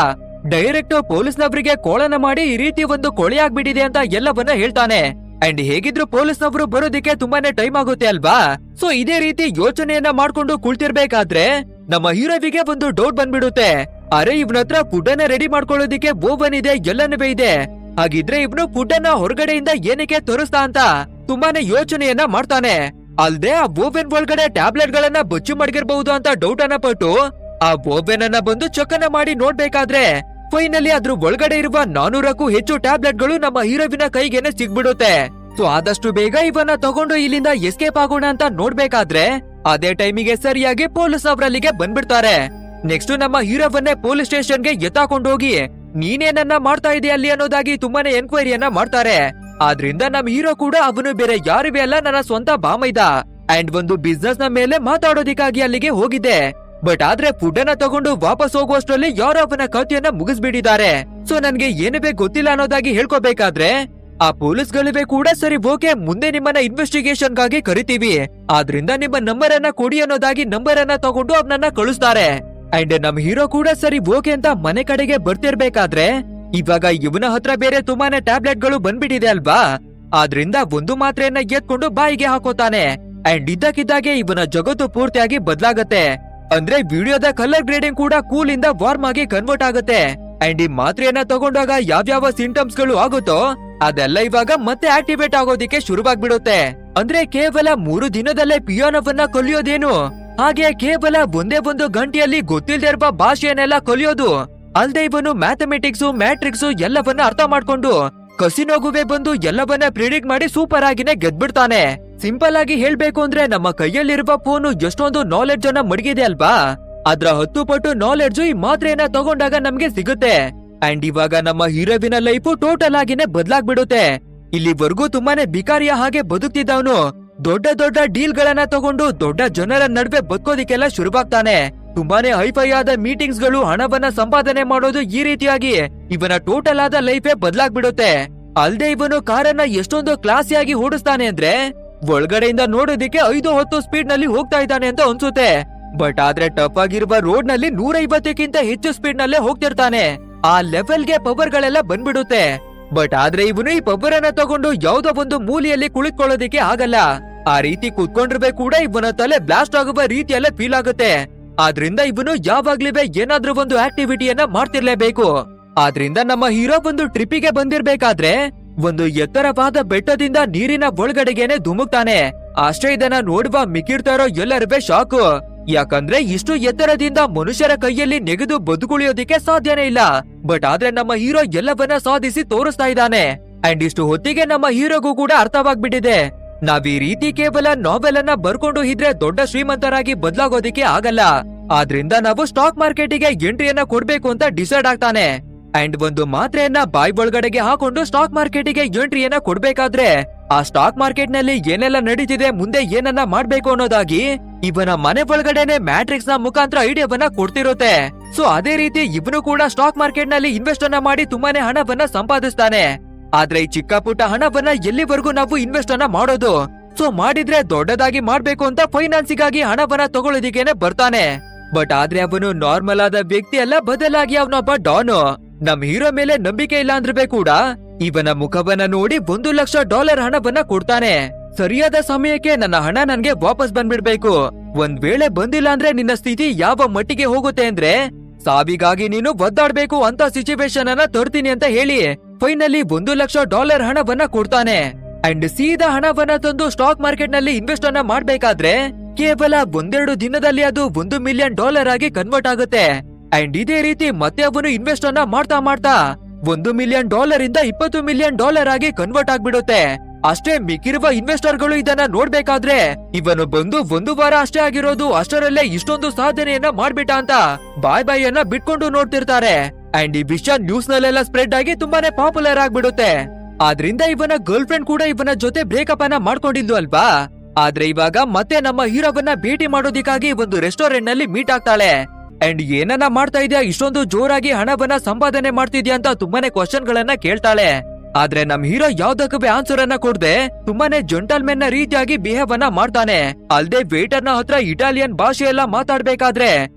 ಡೈರೆಕ್ಟ್ ಪೊಲೀಸ್ನವರಿಗೆ ಕೋಳನ ಮಾಡಿ ಈ ರೀತಿ ಒಂದು ಕೊಳೆ ಆಗ್ಬಿಟ್ಟಿದೆ ಅಂತ ಎಲ್ಲವನ್ನ ಹೇಳ್ತಾನೆ. ಅಂಡ್ ಹೇಗಿದ್ರು ಪೊಲೀಸ್ನವರು ಬರೋದಿಕ್ಕೆ ತುಂಬಾನೇ ಟೈಮ್ ಆಗುತ್ತೆ ಅಲ್ವಾ. ಸೊ ಇದೇ ರೀತಿ ಯೋಚನೆಯನ್ನ ಮಾಡ್ಕೊಂಡು ಕುಳ್ತಿರ್ಬೇಕಾದ್ರೆ ನಮ್ಮ ಹೀರೋವಿಗೆ ಒಂದು ಡೌಟ್ ಬಂದ್ಬಿಡುತ್ತೆ, ಅರೆ ಇವನ ಹತ್ರ ಫುಡ್ ಅನ್ನ ರೆಡಿ ಮಾಡ್ಕೊಳ್ಳೋದಿಕ್ಕೆ ಓವನ್ ಇದೆ, ಎಲ್ಲನೂ ಇದೆ, ಹಾಗಿದ್ರೆ ಇವನು ಫುಡ್ ಅನ್ನ ಹೊರಗಡೆಯಿಂದ ಏನಕ್ಕೆ ತೋರಿಸ್ತಾ ಅಂತ ತುಂಬಾನೇ ಯೋಚನೆಯನ್ನ ಮಾಡ್ತಾನೆ. ಅಲ್ದೆ ಆ ಓವೆನ್ ಒಳಗಡೆ ಟ್ಯಾಬ್ಲೆಟ್ ಗಳನ್ನ ಬಚ್ಚು ಮಡಗಿರ್ಬಹುದು ಅಂತ ಡೌಟ್ ಅನ್ನ ಪಟ್ಟು ಆ ಓವೆನ್ ಅನ್ನ ಬಂದು ಚೆಕ್ ಮಾಡಿ ನೋಡ್ಬೇಕಾದ್ರೆ ಫೈನಲಿ ಅದ್ರ ಒಳಗಡೆ ಇರುವ 400ಕ್ಕೂ ಹೆಚ್ಚು ಟ್ಯಾಬ್ಲೆಟ್ ಗಳು ನಮ್ಮ ಹೀರೋವಿನ ಕೈಗೆನೆ ಸಿಗ್ಬಿಡುತ್ತೆ. ಸೊ ಆದಷ್ಟು ಬೇಗ ಇವನ್ನ ತಗೊಂಡು ಇಲ್ಲಿಂದ ಎಸ್ಕೇಪ್ ಆಗೋಣ ಅಂತ ನೋಡ್ಬೇಕಾದ್ರೆ ಅದೇ ಟೈಮಿಗೆ ಸರಿಯಾಗಿ ಪೊಲೀಸ್ ಅವರಲ್ಲಿಗೆ ಬಂದ್ಬಿಡ್ತಾರೆ. ನೆಕ್ಸ್ಟ್ ನಮ್ಮ ಹೀರೋವನ್ನೇ ಪೊಲೀಸ್ ಸ್ಟೇಷನ್ಗೆ ಎತ್ತಾಕೊಂಡೋಗಿ ನೀನೇನನ್ನ ಮಾಡ್ತಾ ಇದೆಯಾ ಅಲ್ಲಿ ಅನ್ನೋದಾಗಿ ತುಂಬಾನೇ ಎನ್ಕ್ವೈರಿಯನ್ನ ಮಾಡ್ತಾರೆ. ಆದ್ರಿಂದ ನಮ್ ಹೀರೋ ಕೂಡ ಅವನು ಬೇರೆ ಯಾರಿವೆ ಅಲ್ಲ, ನನ್ನ ಸ್ವಂತ ಬಾಮೈದ ಅಂಡ್ ಒಂದು ಬಿಸ್ನೆಸ್ ನ ಮೇಲೆ ಮಾತಾಡೋದಿಕ್ಕಾಗಿ ಅಲ್ಲಿಗೆ ಹೋಗಿದ್ದೆ. ಬಟ್ ಆದ್ರೆ ಫುಡ್ ಅನ್ನ ತಗೊಂಡು ವಾಪಸ್ ಹೋಗುವಷ್ಟರಲ್ಲಿ ಯಾರೋ ಅವನ ಕಥೆಯನ್ನ ಮುಗಿಸ್ಬಿಟ್ಟಿದ್ದಾರೆ. ಸೊ ನನ್ಗೆ ಏನವೇ ಗೊತ್ತಿಲ್ಲ ಅನ್ನೋದಾಗಿ ಹೇಳ್ಕೋಬೇಕಾದ್ರೆ ಆ ಪೊಲೀಸ್ಗಳಿವೆ ಕೂಡ ಸರಿ ಓಕೆ, ಮುಂದೆ ನಿಮ್ಮನ್ನ ಇನ್ವೆಸ್ಟಿಗೇಷನ್ ಗಾಗಿ ಕರಿತೀವಿ, ಆದ್ರಿಂದ ನಿಮ್ಮ ನಂಬರ್ ಅನ್ನ ಕೊಡಿ ಅನ್ನೋದಾಗಿ ನಂಬರ್ ಅನ್ನ ತಗೊಂಡು ಅವನನ್ನ ಕಳಿಸ್ತಾರೆ. ಅಂಡ್ ನಮ್ ಹೀರೋ ಕೂಡ ಸರಿ ಓಕೆ ಅಂತ ಮನೆ ಕಡೆಗೆ ಬರ್ತಿರ್ಬೇಕಾದ್ರೆ ಇವಾಗ ಇವನ ಹತ್ರ ಬೇರೆ ತುಂಬಾನೇ ಟ್ಯಾಬ್ಲೆಟ್ ಗಳು ಬಂದ್ಬಿಟ್ಟಿದೆ ಅಲ್ವಾ, ಆದ್ರಿಂದ ಒಂದು ಮಾತ್ರೆಯನ್ನ ಎತ್ಕೊಂಡು ಬಾಯಿಗೆ ಹಾಕೋತಾನೆ. ಅಂಡ್ ಇದ್ದಕ್ಕಿದ್ದಾಗೆ ಇವನ ಜಗತ್ತು ಪೂರ್ತಿಯಾಗಿ ಬದಲಾಗತ್ತೆ. ಅಂದ್ರೆ ವಿಡಿಯೋದ ಕಲರ್ ಗ್ರೇಡಿಂಗ್ ಕೂಡ ಕೂಲ್ ಇಂದ ವಾರ್ಮ್ ಆಗಿ ಕನ್ವರ್ಟ್ ಆಗುತ್ತೆ. ಅಂಡ್ ಈ ಮಾತ್ರೆಯನ್ನ ತಗೊಂಡಾಗ ಯಾವ್ಯಾವ ಸಿಂಟಮ್ಸ್ ಗಳು ಆಗುತ್ತೋ ಅದೆಲ್ಲ ಇವಾಗ ಮತ್ತೆ ಆಕ್ಟಿವೇಟ್ ಆಗೋದಿಕ್ಕೆ ಶುರುವಾಗ್ಬಿಡುತ್ತೆ. ಅಂದ್ರೆ ಕೇವಲ 3 ದಿನದಲ್ಲೇ ಪಿಯಾನೋವನ್ನ ಕಲಿಯೋದೇನು, ಹಾಗೆ ಕೇವಲ ಒಂದೇ ಒಂದು ಗಂಟೆಯಲ್ಲಿ ಗೊತ್ತಿಲ್ಲದೆ ಇರುವ ಭಾಷೆಯನ್ನೆಲ್ಲ ಕಲಿಯೋದು ಅಲ್ದೆ ಇವನು ಮ್ಯಾಥಮೆಟಿಕ್ಸ್ ಮ್ಯಾಟ್ರಿಕ್ಸ್ ಎಲ್ಲವನ್ನ ಅರ್ಥ ಮಾಡ್ಕೊಂಡು ಕಸಿನೋಗುವೆ ಬಂದು ಎಲ್ಲವನ್ನ ಪ್ರಿಡಿಕ್ಟ್ ಮಾಡಿ ಸೂಪರ್ ಆಗಿನೇ ಗೆದ್ಬಿಡ್ತಾನೆ. ಸಿಂಪಲ್ ಆಗಿ ಹೇಳ್ಬೇಕು ಅಂದ್ರೆ ನಮ್ಮ ಕೈಯಲ್ಲಿರುವ ಫೋನು ಎಷ್ಟೊಂದು ನಾಲೆಡ್ಜ್ ಅನ್ನ ಮಡಗಿದೆ ಅಲ್ವಾ, ಅದ್ರ 10 ಪಟ್ಟು ನಾಲೆಡ್ಜ್ ಈ ಮಾತ್ರೆಯನ್ನ ತಗೊಂಡಾಗ ನಮ್ಗೆ ಸಿಗುತ್ತೆ. ಅಂಡ್ ಇವಾಗ ನಮ್ಮ ಹೀರೋವಿನ ಲೈಫ್ ಟೋಟಲ್ ಆಗಿನೇ ಬದಲಾಗ್ಬಿಡುತ್ತೆ. ಇಲ್ಲಿವರೆಗೂ ತುಂಬಾನೇ ಬಿಕಾರಿಯ ಹಾಗೆ ಬದುಕ್ತಿದ್ದವನು ದೊಡ್ಡ ದೊಡ್ಡ ಡೀಲ್ ಗಳನ್ನ ತಗೊಂಡು ದೊಡ್ಡ ಜನರ ನಡುವೆ ಬದುಕೋದಿಕ್ಕೆಲ್ಲ ಶುರುವಾಗ್ತಾನೆ. ತುಂಬಾನೇ ಹೈಫೈ ಆದ ಮೀಟಿಂಗ್ಸ್ ಗಳು, ಹಣವನ್ನ ಸಂಪಾದನೆ ಮಾಡೋದು, ಈ ರೀತಿಯಾಗಿ ಇವನ ಟೋಟಲ್ ಆದ ಲೈಫೇ ಬದಲಾಗ್ಬಿಡುತ್ತೆ. ಅಲ್ದೆ ಇವನು ಕಾರನ್ನ ಎಷ್ಟೊಂದು ಕ್ಲಾಸಿಯಾಗಿ ಓಡಿಸ್ತಾನೆ ಅಂದ್ರೆ ಒಳಗಡೆಯಿಂದ ನೋಡೋದಿಕ್ಕೆ 5-10 ಸ್ಪೀಡ್ ನಲ್ಲಿ ಹೋಗ್ತಾ ಇದ್ದಾನೆ ಅಂತ ಅನ್ಸುತ್ತೆ. ಬಟ್ ಆದ್ರೆ ಟಫ್ ಆಗಿರುವ ರೋಡ್ ನಲ್ಲಿ 150ಕ್ಕಿಂತ ಹೆಚ್ಚು ಸ್ಪೀಡ್ ನಲ್ಲೇ ಹೋಗ್ತಿರ್ತಾನೆ. ಆ ಲೆವೆಲ್ಗೆ ಪವರ್ ಗಳೆಲ್ಲ ಬಂದ್ಬಿಡುತ್ತೆ. ಬಟ್ ಆದ್ರೆ ಇವನು ಈ ಪವರ್ ಅನ್ನ ತಗೊಂಡು ಯಾವ್ದೋ ಒಂದು ಮೂಲೆಯಲ್ಲಿ ಕುಳಿತುಕೊಳ್ಳೋದಿಕ್ಕೆ ಆಗಲ್ಲ. ಆ ರೀತಿ ಕುತ್ಕೊಂಡಿರ್ಬೇ ಕೂಡ ಇವನ ತಲೆ ಬ್ಲಾಸ್ಟ್ ಆಗುವ ರೀತಿಯಲ್ಲೇ ಫೀಲ್ ಆಗುತ್ತೆ. ಆದ್ರಿಂದ ಇವನು ಯಾವಾಗ್ಲೂ ಏನಾದ್ರೂ ಒಂದು ಆಕ್ಟಿವಿಟಿಯನ್ನ ಮಾಡ್ತಿರ್ಲೇಬೇಕು. ಆದ್ರಿಂದ ನಮ್ಮ ಹೀರೋ ಒಂದು ಟ್ರಿಪ್ಪಿಗೆ ಬಂದಿರ್ಬೇಕಾದ್ರೆ ಒಂದು ಎತ್ತರವಾದ ಬೆಟ್ಟದಿಂದ ನೀರಿನ ಒಳಗಡೆಗೇನೆ ಧುಮುಕ್ತಾನೆ. ಅಷ್ಟೇ ಇದನ್ನ ನೋಡುವ ಮಿಕ್ಕಿರ್ತಾರೋ ಎಲ್ಲರೂ ಶಾಕು. ಯಾಕಂದ್ರೆ ಇಷ್ಟು ಎತ್ತರದಿಂದ ಮನುಷ್ಯರ ಕೈಯಲ್ಲಿ ನೆಗೆದು ಬದುಕುಳಿಯೋದಿಕ್ಕೆ ಸಾಧ್ಯನೇ ಇಲ್ಲ. ಬಟ್ ಆದ್ರೆ ನಮ್ಮ ಹೀರೋ ಎಲ್ಲವನ್ನ ಸಾಧಿಸಿ ತೋರಿಸ್ತಾ ಇದ್ದಾನೆ. ಅಂಡ್ ಇಷ್ಟು ಹೊತ್ತಿಗೆ ನಮ್ಮ ಹೀರೋಗೂ ಕೂಡ ಅರ್ಥವಾಗ್ಬಿಟ್ಟಿದೆ, ನಾವ್ ಈ ರೀತಿ ಕೇವಲ ನಾವೆಲ್ ಅನ್ನ ಬರ್ಕೊಂಡು ಇದ್ರೆ ದೊಡ್ಡ ಶ್ರೀಮಂತರಾಗಿ ಬದಲಾಗೋದಿಕ್ಕೆ ಆಗಲ್ಲ. ಆದ್ರಿಂದ ನಾವು ಸ್ಟಾಕ್ ಮಾರ್ಕೆಟಿಗೆ ಎಂಟ್ರಿಯನ್ನ ಕೊಡ್ಬೇಕು ಅಂತ ಡಿಸೈಡ್ ಆಗ್ತಾನೆ. ಅಂಡ್ ಒಂದು ಮಾತ್ರೆಯನ್ನ ಬಾಯ್ ಒಳಗಡೆಗೆ ಹಾಕೊಂಡು ಸ್ಟಾಕ್ ಮಾರ್ಕೆಟಿಗೆ ಎಂಟ್ರಿಯನ್ನ ಕೊಡ್ಬೇಕಾದ್ರೆ ಆ ಸ್ಟಾಕ್ ಮಾರ್ಕೆಟ್ ನಲ್ಲಿ ಏನೆಲ್ಲ ನಡೀತಿದೆ, ಮುಂದೆ ಏನನ್ನ ಮಾಡ್ಬೇಕು ಅನ್ನೋದಾಗಿ ಇವನ ಮನೆ ಒಳಗಡೆನೆ ಮ್ಯಾಟ್ರಿಕ್ಸ್ ನ ಮುಖಾಂತರ ಐಡಿಯಾವನ್ನ ಕೊಡ್ತಿರುತ್ತೆ. ಸೊ ಅದೇ ರೀತಿ ಇವನು ಕೂಡ ಸ್ಟಾಕ್ ಮಾರ್ಕೆಟ್ ನಲ್ಲಿ ಇನ್ವೆಸ್ಟ್ ಅನ್ನ ಮಾಡಿ ತುಂಬಾನೇ ಹಣವನ್ನ ಸಂಪಾದಿಸ್ತಾನೆ. ಆದ್ರೆ ಈ ಚಿಕ್ಕ ಪುಟ್ಟ ಹಣವನ್ನ ಎಲ್ಲಿವರೆಗೂ ನಾವು ಇನ್ವೆಸ್ಟ್ ಅನ್ನ ಮಾಡೋದು? ಸೊ ಮಾಡಿದ್ರೆ ದೊಡ್ಡದಾಗಿ ಮಾಡ್ಬೇಕು ಅಂತ ಫೈನಾನ್ಸಿಗಾಗಿ ಹಣವನ್ನ ತಗೊಳ್ಳೋದಿಕ್ಕೇನೆ ಬರ್ತಾನೆ. ಬಟ್ ಆದ್ರೆ ಅವನು ನಾರ್ಮಲ್ ಆದ ವ್ಯಕ್ತಿ ಅಲ್ಲ, ಬದಲಾಗಿ ಅವನೊಬ್ಬ ಡಾನು. ನಮ್ ಹೀರೋ ಮೇಲೆ ನಂಬಿಕೆ ಇಲ್ಲ ಅಂದ್ರೆ ಕೂಡ ಇವನ ಮುಖವನ್ನ ನೋಡಿ $1,00,000 ಹಣವನ್ನ ಕೊಡ್ತಾನೆ. ಸರಿಯಾದ ಸಮಯಕ್ಕೆ ನನ್ನ ಹಣ ನನ್ಗೆ ವಾಪಸ್ ಬಂದ್ಬಿಡ್ಬೇಕು. ಒಂದ್ ವೇಳೆ ಬಂದಿಲ್ಲ ಅಂದ್ರೆ ನಿನ್ನ ಸ್ಥಿತಿ ಯಾವ ಮಟ್ಟಿಗೆ ಹೋಗುತ್ತೆ ಅಂದ್ರೆ ಸಾವಿಗಾಗಿ ನೀನು ಒದ್ದಾಡ್ಬೇಕು ಅಂತ ಸಿಚುವೇಶನ್ ಅನ್ನ ತರ್ತೀನಿ ಅಂತ ಹೇಳಿ ಫೈನಲಿ $1,00,000 ಹಣವನ್ನ ಕೊಡ್ತಾನೆ. ಅಂಡ್ ಸೀದಾ ಹಣವನ್ನ ತಂದು ಸ್ಟಾಕ್ ಮಾರ್ಕೆಟ್ ನಲ್ಲಿ ಇನ್ವೆಸ್ಟ್ ಅನ್ನ ಮಾಡ್ಬೇಕಾದ್ರೆ ಕೇವಲ 1-2 ದಿನದಲ್ಲಿ ಅದು $1 ಮಿಲಿಯನ್ ಆಗಿ ಕನ್ವರ್ಟ್ ಆಗುತ್ತೆ. ಅಂಡ್ ಇದೇ ರೀತಿ ಮತ್ತೆ ಅವನು ಇನ್ವೆಸ್ಟ್ ಅನ್ನ ಮಾಡ್ತಾ ಮಾಡ್ತಾ $1 ಮಿಲಿಯನ್ ಇಂದ $20 ಮಿಲಿಯನ್ ಆಗಿ ಕನ್ವರ್ಟ್ ಆಗ್ಬಿಡುತ್ತೆ. ಅಷ್ಟೇ ಮಿಕ್ಕಿರುವ ಇನ್ವೆಸ್ಟರ್ ಗಳು ಇದನ್ನ ನೋಡ್ಬೇಕಾದ್ರೆ ಇವನು ಬಂದು 1 ವಾರ ಅಷ್ಟೇ ಆಗಿರೋದು, ಅಷ್ಟರಲ್ಲೇ ಇಷ್ಟೊಂದು ಸಾಧನೆಯನ್ನ ಮಾಡ್ಬಿಟ್ಟ ಅಂತ ಬಾಯ್ ಅನ್ನ ಬಿಟ್ಕೊಂಡು ನೋಡ್ತಿರ್ತಾರೆ. ಅಂಡ್ ಈ ವಿಷಯ ನ್ಯೂಸ್ ನಲ್ಲೆಲ್ಲ ಸ್ಪ್ರೆಡ್ ಆಗಿ ತುಂಬಾನೇ ಪಾಪ್ಯುಲರ್ ಆಗ್ಬಿಡುತ್ತೆ. ಆದ್ರಿಂದ ಇವನ ಗರ್ಲ್ ಫ್ರೆಂಡ್ ಕೂಡ ಇವನ ಜೊತೆ ಬ್ರೇಕಪ್ ಅನ್ನ ಮಾಡ್ಕೊಂಡಿದ್ಲು ಅಲ್ವಾ. ಆದ್ರೆ ಇವಾಗ ಮತ್ತೆ ನಮ್ಮ ಹೀರೋವನ್ನ ಭೇಟಿ ಮಾಡೋದಿಕ್ಕಾಗಿ ಒಂದು ರೆಸ್ಟೋರೆಂಟ್ ನಲ್ಲಿ ಮೀಟ್ ಆಗ್ತಾಳೆ. ಅಂಡ್ ಏನನ್ನ ಮಾಡ್ತಾ ಇದ್ಯಾ, ಇಷ್ಟೊಂದು ಜೋರಾಗಿ ಹಣವನ್ನ ಸಂಪಾದನೆ ಮಾಡ್ತಿದ್ಯಾ ಅಂತ ತುಂಬಾನೇ ಕ್ವಶನ್ ಗಳನ್ನ ಕೇಳ್ತಾಳೆ. ಆದ್ರೆ ನಮ್ ಹೀರೋ ಯಾವ್ದಕ್ಕೂ ಆನ್ಸರ್ ಅನ್ನ ಕೊಡದೆ ತುಂಬಾನೇ ಜೆಂಟಲ್ಮೆನ್ ನ ರೀತಿಯಾಗಿ ಬಿಹೇವ್ ಅನ್ನ ಮಾಡ್ತಾನೆ. ಅಲ್ದೆ ವೇಟರ್ ನ ಹತ್ರ ಇಟಾಲಿಯನ್ ಭಾಷೆ ಎಲ್ಲ ಮಾತಾಡ್ಬೇಕಾದ್ರೆ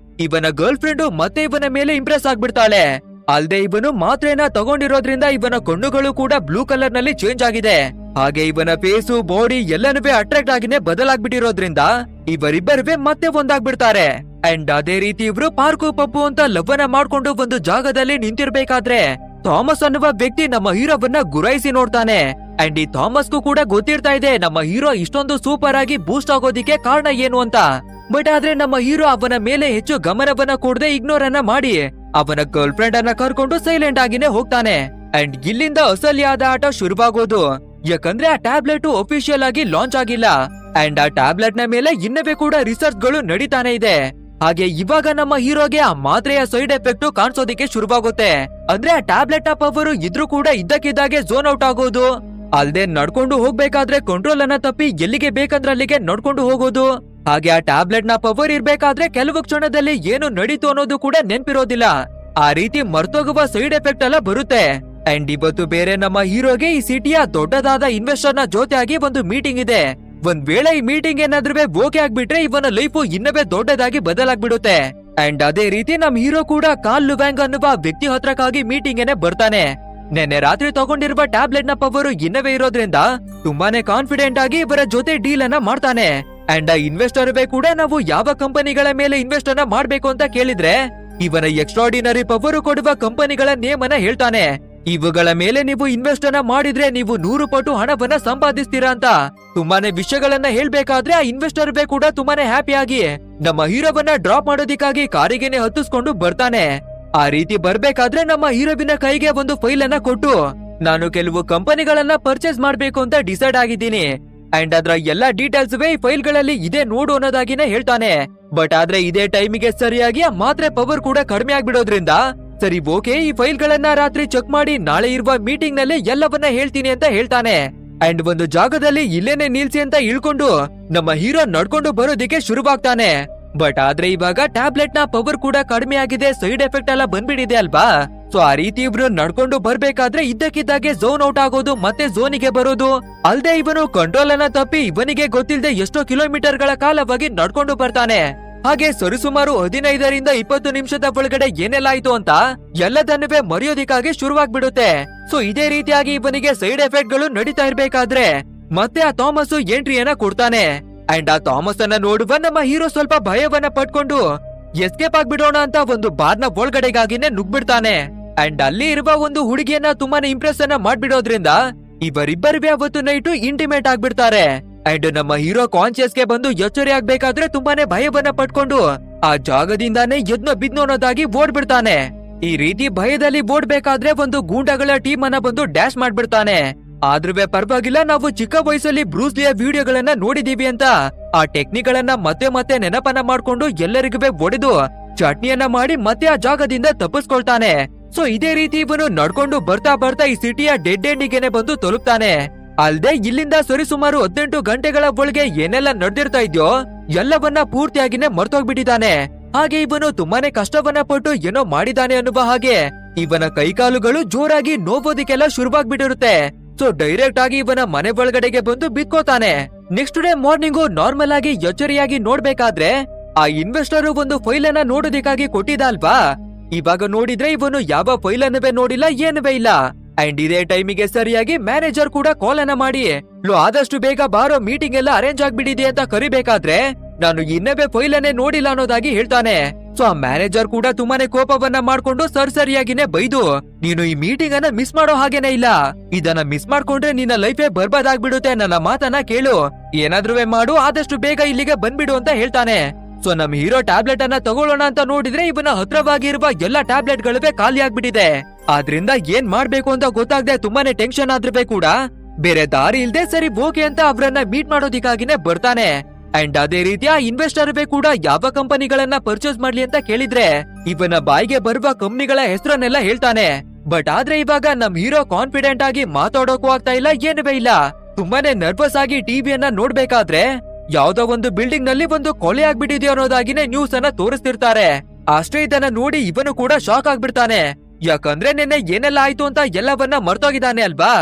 ಇವನ ಗರ್ಲ್ ಫ್ರೆಂಡ್ ಮತ್ತೆ ಇವನ ಮೇಲೆ ಇಂಪ್ರೆಸ್ ಆಗ್ಬಿಡ್ತಾಳೆ. ಅಲ್ದೆ ಇವನು ಮಾತ್ರೆನ ತಗೊಂಡಿರೋದ್ರಿಂದ ಇವನ ಕಣ್ಣುಗಳು ಕೂಡ ಬ್ಲೂ ಕಲರ್ ನಲ್ಲಿ ಚೇಂಜ್ ಆಗಿದೆ. ಹಾಗೆ ಇವನ ಫೇಸು ಬಾಡಿ ಎಲ್ಲನೂ ಅಟ್ರಾಕ್ಟ್ ಆಗಿನೇ ಬದಲಾಗ್ಬಿಟ್ಟಿರೋದ್ರಿಂದ ಇವರಿಬ್ಬರುವೆ ಮತ್ತೆ ಒಂದಾಗ್ಬಿಡ್ತಾರೆ. ಅಂಡ್ ಅದೇ ರೀತಿ ಇವ್ರು ಪಾರ್ಕು ಪಪ್ಪು ಅಂತ ಲವ್ವನ್ನ ಮಾಡ್ಕೊಂಡು ಒಂದು ಜಾಗದಲ್ಲಿ ನಿಂತಿರ್ಬೇಕಾದ್ರೆ ಥಾಮಸ್ ಅನ್ನುವ ವ್ಯಕ್ತಿ ನಮ್ಮ ಹೀರೋವನ್ನ ಗುರಾಯಿಸಿ ನೋಡ್ತಾನೆ. ಅಂಡ್ ಈ ಥಾಮಸ್ಗೂ ಕೂಡ ಗೊತ್ತಿರ್ತಾ ಇದೆ ನಮ್ಮ ಹೀರೋ ಇಷ್ಟೊಂದು ಸೂಪರ್ ಆಗಿ ಬೂಸ್ಟ್ ಆಗೋದಿಕ್ಕೆ ಕಾರಣ ಏನು ಅಂತ. ಬಟ್ ಆದ್ರೆ ನಮ್ಮ ಹೀರೋ ಅವನ ಮೇಲೆ ಹೆಚ್ಚು ಗಮನವನ್ನ ಕೊಡದೆ ಇಗ್ನೋರ್ ಅನ್ನ ಮಾಡಿ ಅವನ ಗರ್ಲ್ ಫ್ರೆಂಡ್ ಅನ್ನ ಕರ್ಕೊಂಡು ಸೈಲೆಂಟ್ ಆಗಿನೇ ಹೋಗ್ತಾನೆ. ಅಂಡ್ ಇಲ್ಲಿಂದ ಅಸಲಿಯಾದ ಆಟ ಶುರುವಾಗೋದು. ಯಾಕಂದ್ರೆ ಆ ಟ್ಯಾಬ್ಲೆಟ್ ಅಫಿಷಿಯಲ್ ಆಗಿ ಲಾಂಚ್ ಆಗಿಲ್ಲ. ಅಂಡ್ ಆ ಟ್ಯಾಬ್ಲೆಟ್ ನ ಮೇಲೆ ಇನ್ನವೇ ಕೂಡ ರಿಸರ್ಚ್ ಗಳು ನಡೀತಾನೆ ಇದೆ. ಹಾಗೆ ಇವಾಗ ನಮ್ಮ ಹೀರೋಗೆ ಆ ಮಾತ್ರೆಯ ಸೈಡ್ ಎಫೆಕ್ಟ್ ಕಾಣಿಸೋದಿಕ್ಕೆ ಶುರುವಾಗುತ್ತೆ. ಅಂದ್ರೆ ಆ ಟ್ಯಾಬ್ಲೆಟ್ ನ ಪವರ್ ಇದ್ರೂ ಕೂಡ ಇದ್ದಕ್ಕಿದ್ದಾಗೆ ಝೋನ್ ಔಟ್ ಆಗೋದು, ಅಲ್ದೆ ನಡ್ಕೊಂಡು ಹೋಗ್ಬೇಕಾದ್ರೆ ಕಂಟ್ರೋಲ್ ಅನ್ನ ತಪ್ಪಿ ಎಲ್ಲಿಗೆ ಬೇಕಂದ್ರೆ ಅಲ್ಲಿಗೆ ನಡ್ಕೊಂಡು ಹೋಗೋದು. ಹಾಗೆ ಆ ಟ್ಯಾಬ್ಲೆಟ್ ನ ಪವರ್ ಇರ್ಬೇಕಾದ್ರೆ ಕೆಲವು ಕ್ಷಣದಲ್ಲಿ ಏನು ನಡೀತು ಅನ್ನೋದು ಕೂಡ ನೆನ್ಪಿರೋದಿಲ್ಲ. ಆ ರೀತಿ ಮರ್ತೋಗುವ ಸೈಡ್ ಎಫೆಕ್ಟ್ ಎಲ್ಲ ಬರುತ್ತೆ. ಅಂಡ್ ಇವತ್ತು ಬೇರೆ ನಮ್ಮ ಹೀರೋಗೆ ಈ ಸಿಟಿಯ ದೊಡ್ಡದಾದ ಇನ್ವೆಸ್ಟರ್ ನ ಜೊತೆಯಾಗಿ ಒಂದು ಮೀಟಿಂಗ್ ಇದೆ. ಒಂದ್ ವೇಳೆ ಈ ಮೀಟಿಂಗ್ ಏನಾದ್ರೂ ಓಕೆ ಆಗ್ಬಿಟ್ರೆ ಇವನ ಲೈಫ್ ಇನ್ನವೇ ದೊಡ್ಡದಾಗಿ ಬದಲಾಗ್ಬಿಡುತ್ತೆ. ಅಂಡ್ ಅದೇ ರೀತಿ ನಮ್ ಹೀರೋ ಕೂಡ ಕಾಲ್ ಲುವ್ಯಾಂಗ್ ಅನ್ನುವ ವ್ಯಕ್ತಿ ಹತ್ರಕ್ಕಾಗಿ ಮೀಟಿಂಗ್ ಏನೇ ಬರ್ತಾನೆ. ನೆನ್ನೆ ರಾತ್ರಿ ತಗೊಂಡಿರುವ ಟ್ಯಾಬ್ಲೆಟ್ ನ ಪವರ್ ಇನ್ನವೇ ಇರೋದ್ರಿಂದ ತುಂಬಾನೇ ಕಾನ್ಫಿಡೆಂಟ್ ಆಗಿ ಇವರ ಜೊತೆ ಡೀಲ್ ಅನ್ನ ಮಾಡ್ತಾನೆ. ಅಂಡ್ ಆ ಇನ್ವೆಸ್ಟರ್ ಕೂಡ ನಾವು ಯಾವ ಕಂಪನಿಗಳ ಮೇಲೆ ಇನ್ವೆಸ್ಟ್ ಅನ್ನ ಮಾಡ್ಬೇಕು ಅಂತ ಕೇಳಿದ್ರೆ ಇವನ ಎಕ್ಸ್ಟ್ರಾರ್ಡಿನರಿ ಪವರ್ ಕೊಡುವ ಕಂಪನಿಗಳ ನೇಮ್ ಅನ್ನ ಹೇಳ್ತಾನೆ. ಇವುಗಳ ಮೇಲೆ ನೀವು ಇನ್ವೆಸ್ಟ್ ಅನ್ನ ಮಾಡಿದ್ರೆ ನೀವು 100 ಪಟ್ಟು ಹಣವನ್ನ ಸಂಪಾದಿಸ್ತೀರಾ ಅಂತ ತುಂಬಾನೇ ವಿಷಯಗಳನ್ನ ಹೇಳ್ಬೇಕಾದ್ರೆ ಆ ಇನ್ವೆಸ್ಟರ್ ಕೂಡ ತುಂಬಾನೇ ಹ್ಯಾಪಿ ಆಗಿ ನಮ್ಮ ಹೀರೋವನ್ನ ಡ್ರಾಪ್ ಮಾಡೋದಿಕ್ಕಾಗಿ ಕಾರಿಗೆನೆ ಹತ್ತಿಸ್ಕೊಂಡು ಬರ್ತಾನೆ. ಆ ರೀತಿ ಬರ್ಬೇಕಾದ್ರೆ ನಮ್ಮ ಹೀರೋವಿನ ಕೈಗೆ ಒಂದು ಫೈಲ್ ಅನ್ನ ಕೊಟ್ಟು ನಾನು ಕೆಲವು ಕಂಪನಿಗಳನ್ನ ಪರ್ಚೇಸ್ ಮಾಡ್ಬೇಕು ಅಂತ ಡಿಸೈಡ್ ಆಗಿದ್ದೀನಿ. ಅಂಡ್ ಅದ್ರ ಎಲ್ಲಾ ಡೀಟೇಲ್ಸ್ ಈ ಫೈಲ್ ಗಳಲ್ಲಿ ಇದೆ ನೋಡು ಅನ್ನೋದಾಗಿನೇ ಹೇಳ್ತಾನೆ. ಬಟ್ ಆದ್ರೆ ಇದೇ ಟೈಮಿಗೆ ಸರಿಯಾಗಿ ಆ ಮಾತ್ರೆ ಪವರ್ ಕೂಡ ಕಡಿಮೆ ಆಗ್ಬಿಡೋದ್ರಿಂದ ಸರಿ ಓಕೆ, ಈ ಫೈಲ್ ಗಳನ್ನ ರಾತ್ರಿ ಚೆಕ್ ಮಾಡಿ ನಾಳೆ ಇರುವ ಮೀಟಿಂಗ್ ನಲ್ಲಿ ಎಲ್ಲವನ್ನ ಹೇಳ್ತೀನಿ ಅಂತ ಹೇಳ್ತಾನೆ. ಅಂಡ್ ಒಂದು ಜಾಗದಲ್ಲಿ ಇಲ್ಲೇನೆ ನಿಲ್ಸಿ ಅಂತ ಇಳ್ಕೊಂಡು ನಮ್ಮ ಹೀರೋ ನಡ್ಕೊಂಡು ಬರೋದಿಕ್ಕೆ ಶುರುವಾಗ್ತಾನೆ. ಬಟ್ ಆದ್ರೆ ಇವಾಗ ಟ್ಯಾಬ್ಲೆಟ್ ನ ಪವರ್ ಕೂಡ ಕಡಿಮೆ ಆಗಿದೆ, ಸೈಡ್ ಎಫೆಕ್ಟ್ ಎಲ್ಲ ಬಂದ್ಬಿಟ್ಟಿದೆ ಅಲ್ವಾ. ಸೊ ಆ ರೀತಿ ಇಬ್ರು ನಡ್ಕೊಂಡು ಬರ್ಬೇಕಾದ್ರೆ ಇದ್ದಕ್ಕಿದ್ದಾಗೆ ಝೋನ್ ಔಟ್ ಆಗೋದು ಮತ್ತೆ ಝೋನಿಗೆ ಬರೋದು. ಅಲ್ದೆ ಇವನು ಕಂಟ್ರೋಲ್ ಅನ್ನ ತಪ್ಪಿ ಇವನಿಗೆ ಗೊತ್ತಿಲ್ಲದೆ ಎಷ್ಟೋ ಕಿಲೋಮೀಟರ್ ಗಳ ಕಾಲವಾಗಿ ನಡ್ಕೊಂಡು ಬರ್ತಾನೆ. ಹಾಗೆ ಸರಿಸುಮಾರು 15ರಿಂದ 20 ನಿಮಿಷದ ಒಳಗಡೆ ಏನೆಲ್ಲ ಆಯ್ತು ಅಂತ ಎಲ್ಲದನ್ನುವೇ ಮರೆಯೋದಿಕ್ಕಾಗಿ ಶುರುವಾಗ್ಬಿಡುತ್ತೆ. ಸೊ ಇದೇ ರೀತಿಯಾಗಿ ಇವನಿಗೆ ಸೈಡ್ ಎಫೆಕ್ಟ್ ಗಳು ನಡೀತಾ ಇರ್ಬೇಕಾದ್ರೆ ಮತ್ತೆ ಆ ಥಾಮಸ್ ಎಂಟ್ರಿಯನ್ನ ಕೊಡ್ತಾನೆ. ಅಂಡ್ ಆ ಥಾಮಸ್ ಅನ್ನ ನೋಡುವ ನಮ್ಮ ಹೀರೋ ಸ್ವಲ್ಪ ಭಯವನ್ನ ಪಟ್ಕೊಂಡು ಎಸ್ಕೇಪ್ ಆಗ್ಬಿಡೋಣ ಅಂತ ಒಂದು ಬಾರ್ನ ಒಳಗಡೆಗಾಗಿನೇ ನುಗ್ಬಿಡ್ತಾನೆ. ಅಂಡ್ ಅಲ್ಲಿ ಇರುವ ಒಂದು ಹುಡುಗಿಯನ್ನ ತುಂಬಾನೇ ಇಂಪ್ರೆಸ್ ಅನ್ನ ಮಾಡ್ಬಿಡೋದ್ರಿಂದ ಇವರಿಬ್ಬರಿವೆ ಅವತ್ತು ನೈಟು ಇಂಟಿಮೇಟ್ ಆಗ್ಬಿಡ್ತಾರೆ. ಅಂಡ್ ನಮ್ಮ ಹೀರೋ ಕಾನ್ಶಿಯಸ್ಗೆ ಬಂದು ಎಚ್ಚರಿ ಆಗ್ಬೇಕಾದ್ರೆ ತುಂಬಾನೇ ಭಯವನ್ನ ಪಟ್ಕೊಂಡು ಆ ಜಾಗದಿಂದಾನೇ ಎದ್ನೋ ಬಿದ್ನೋ ಅನ್ನೋದಾಗಿ ಓಡ್ಬಿಡ್ತಾನೆ. ಈ ರೀತಿ ಭಯದಲ್ಲಿ ಓಡ್ಬೇಕಾದ್ರೆ ಒಂದು ಗೂಂಡಗಳ ಟೀಮ್ ಅನ್ನ ಬಂದು ಡ್ಯಾಶ್ ಮಾಡ್ಬಿಡ್ತಾನೆ. ಆದ್ರೂ ಪರವಾಗಿಲ್ಲ, ನಾವು ಚಿಕ್ಕ ವಯಸ್ಸಲ್ಲಿ ಬ್ರೂಸ್ಲಿಯ ವಿಡಿಯೋಗಳನ್ನ ನೋಡಿದೀವಿ ಅಂತ ಆ ಟೆಕ್ನಿಕ್ಗಳನ್ನ ಮತ್ತೆ ಮತ್ತೆ ನೆನಪನ್ನ ಮಾಡ್ಕೊಂಡು ಎಲ್ಲರಿಗೂ ಒಡೆದು ಚಟ್ನಿಯನ್ನ ಮಾಡಿ ಮತ್ತೆ ಆ ಜಾಗದಿಂದ ತಪ್ಪಿಸ್ಕೊಳ್ತಾನೆ. ಸೊ ಇದೇ ರೀತಿ ಇವನು ನಡ್ಕೊಂಡು ಬರ್ತಾ ಬರ್ತಾ ಈ ಸಿಟಿಯ ಡೆಡ್ ಎಂಡಿಗೆನೆ ಬಂದು ತಲುಪ್ತಾನೆ. ಅಲ್ದೆ ಇಲ್ಲಿಂದ ಸರಿಸುಮಾರು 18 ಗಂಟೆಗಳ ಒಳಗೆ ಏನೆಲ್ಲ ನಡೆದಿರ್ತಾ ಇದ್ಯೋ ಎಲ್ಲವನ್ನ ಪೂರ್ತಿಯಾಗಿನೇ ಮರ್ತೋಗ್ಬಿಟ್ಟಿದ್ದಾನೆ. ಹಾಗೆ ಇವನು ತುಂಬಾನೇ ಕಷ್ಟವನ್ನ ಪಟ್ಟು ಏನೋ ಮಾಡಿದಾನೆ ಅನ್ನುವ ಹಾಗೆ ಇವನ ಕೈಕಾಲುಗಳು ಜೋರಾಗಿ ನೋವೋದಿಕ್ಕೆಲ್ಲ ಶುರುವಾಗ್ಬಿಟ್ಟಿರುತ್ತೆ. ಸೊ ಡೈರೆಕ್ಟ್ ಆಗಿ ಇವನ ಮನೆ ಒಳಗಡೆಗೆ ಬಂದು ಬಿತ್ಕೋತಾನೆ. ನೆಕ್ಸ್ಟ್ ಡೇ ಮಾರ್ನಿಂಗು ನಾರ್ಮಲ್ ಆಗಿ ಎಚ್ಚರಿಯಾಗಿ ನೋಡ್ಬೇಕಾದ್ರೆ ಆ ಇನ್ವೆಸ್ಟರ್ ಒಂದು ಫೈಲ್ ಅನ್ನ ನೋಡೋದಿಕ್ಕಾಗಿ ಕೊಟ್ಟಿದ್ದ ಅಲ್ವಾ. ಇವಾಗ ನೋಡಿದ್ರೆ ಇವನು ಯಾವ ಫೈಲ್ ಅನ್ನವೇ ನೋಡಿಲ್ಲ, ಏನುವೇ ಇಲ್ಲ. ಅಂಡ್ ಇದೇ ಟೈಮಿಗೆ ಸರಿಯಾಗಿ ಮ್ಯಾನೇಜರ್ ಕೂಡ ಕಾಲ್ ಅನ್ನ ಮಾಡಿ ಆದಷ್ಟು ಬೇಗ ಬಾರೋ, ಮೀಟಿಂಗ್ ಎಲ್ಲ ಅರೇಂಜ್ ಆಗ್ಬಿಟ್ಟಿದೆ ಅಂತ ಕರಿಬೇಕಾದ್ರೆ ನಾನು ಇನ್ನವೇ ಫೈಲ್ ಅನ್ನೇ ನೋಡಿಲ್ಲ ಅನ್ನೋದಾಗಿ ಹೇಳ್ತಾನೆ. ಸೊ ಆ ಮ್ಯಾನೇಜರ್ ಕೂಡ ತುಂಬಾನೇ ಕೋಪವನ್ನ ಮಾಡ್ಕೊಂಡು ಸರಿಯಾಗಿನೇ ಬೈದು, ನೀನು ಈ ಮೀಟಿಂಗ್ ಅನ್ನ ಮಿಸ್ ಮಾಡೋ ಹಾಗೇನೆ ಇಲ್ಲ, ಇದನ್ನ ಮಿಸ್ ಮಾಡ್ಕೊಂಡ್ರೆ ನಿನ್ನ ಲೈಫೇ ಬರ್ಬಾದ್ ಆಗ್ಬಿಡುತ್ತೆ, ನನ್ನ ಮಾತನ್ನ ಕೇಳು, ಏನಾದ್ರೂ ಮಾಡು, ಆದಷ್ಟು ಬೇಗ ಇಲ್ಲಿಗೆ ಬಂದ್ಬಿಡು ಅಂತ ಹೇಳ್ತಾನೆ. ಸೊ ನಮ್ ಹೀರೋ ಟ್ಯಾಬ್ಲೆಟ್ ಅನ್ನ ತಗೊಳ್ಳೋಣ ಅಂತ ನೋಡಿದ್ರೆ ಇವನ ಹತ್ರವಾಗಿರುವ ಎಲ್ಲಾ ಟ್ಯಾಬ್ಲೆಟ್ ಗಳವೇ ಖಾಲಿ ಆಗ್ಬಿಟ್ಟಿದೆ. ಆದ್ರಿಂದ ಏನ್ ಮಾಡ್ಬೇಕು ಅಂತ ಗೊತ್ತಾಗದೆ ತುಂಬಾನೇ ಟೆನ್ಷನ್ ಆದ್ರೂ ಕೂಡ ಬೇರೆ ದಾರಿ ಇಲ್ದೆ ಸರಿ ಓಕೆ ಅಂತ ಅವ್ರನ್ನ ಮೀಟ್ ಮಾಡೋದಿಕ್ಕಾಗಿನೇ ಬರ್ತಾನೆ. ಅಂಡ್ ಅದೇ ರೀತಿಯ ಇನ್ವೆಸ್ಟರ್ ಕೂಡ ಯಾವ ಕಂಪನಿಗಳನ್ನ ಪರ್ಚೇಸ್ ಮಾಡ್ಲಿ ಅಂತ ಕೇಳಿದ್ರೆ ಇವನ ಬಾಯಿಗೆ ಬರುವ ಕಂಪನಿಗಳ ಹೆಸರನ್ನೆಲ್ಲ ಹೇಳ್ತಾನೆ. ಬಟ್ ಆದ್ರೆ ಇವಾಗ ನಮ್ ಹೀರೋ ಕಾನ್ಫಿಡೆಂಟ್ ಆಗಿ ಮಾತಾಡೋಕು ಆಗ್ತಾ ಇಲ್ಲ, ಏನುವೇ ಇಲ್ಲ. ತುಂಬಾನೇ ನರ್ವಸ್ ಆಗಿ ಟಿವಿಯನ್ನ ನೋಡ್ಬೇಕಾದ್ರೆ ಯಾವ್ದೋ ಒಂದು ಬಿಲ್ಡಿಂಗ್ ನಲ್ಲಿ ಒಂದು ಕೊಲೆ ಆಗ್ಬಿಟ್ಟಿದ್ಯೋ ಅನ್ನೋದಾಗಿನೇ ನ್ಯೂಸ್ ಅನ್ನ ತೋರಿಸ್ತಿರ್ತಾರೆ. ಅಷ್ಟೇ ಇದನ್ನ ನೋಡಿ ಇವನು ಕೂಡ ಶಾಕ್ ಆಗ್ಬಿಡ್ತಾನೆ. ಯಾಕಂದ್ರೆ ನಿನ್ನೆ ಏನೆಲ್ಲ ಆಯ್ತು ಅಂತ ಎಲ್ಲವನ್ನ ಮರ್ತೋಗಿದ್ದಾನೆ ಅಲ್ವಾ.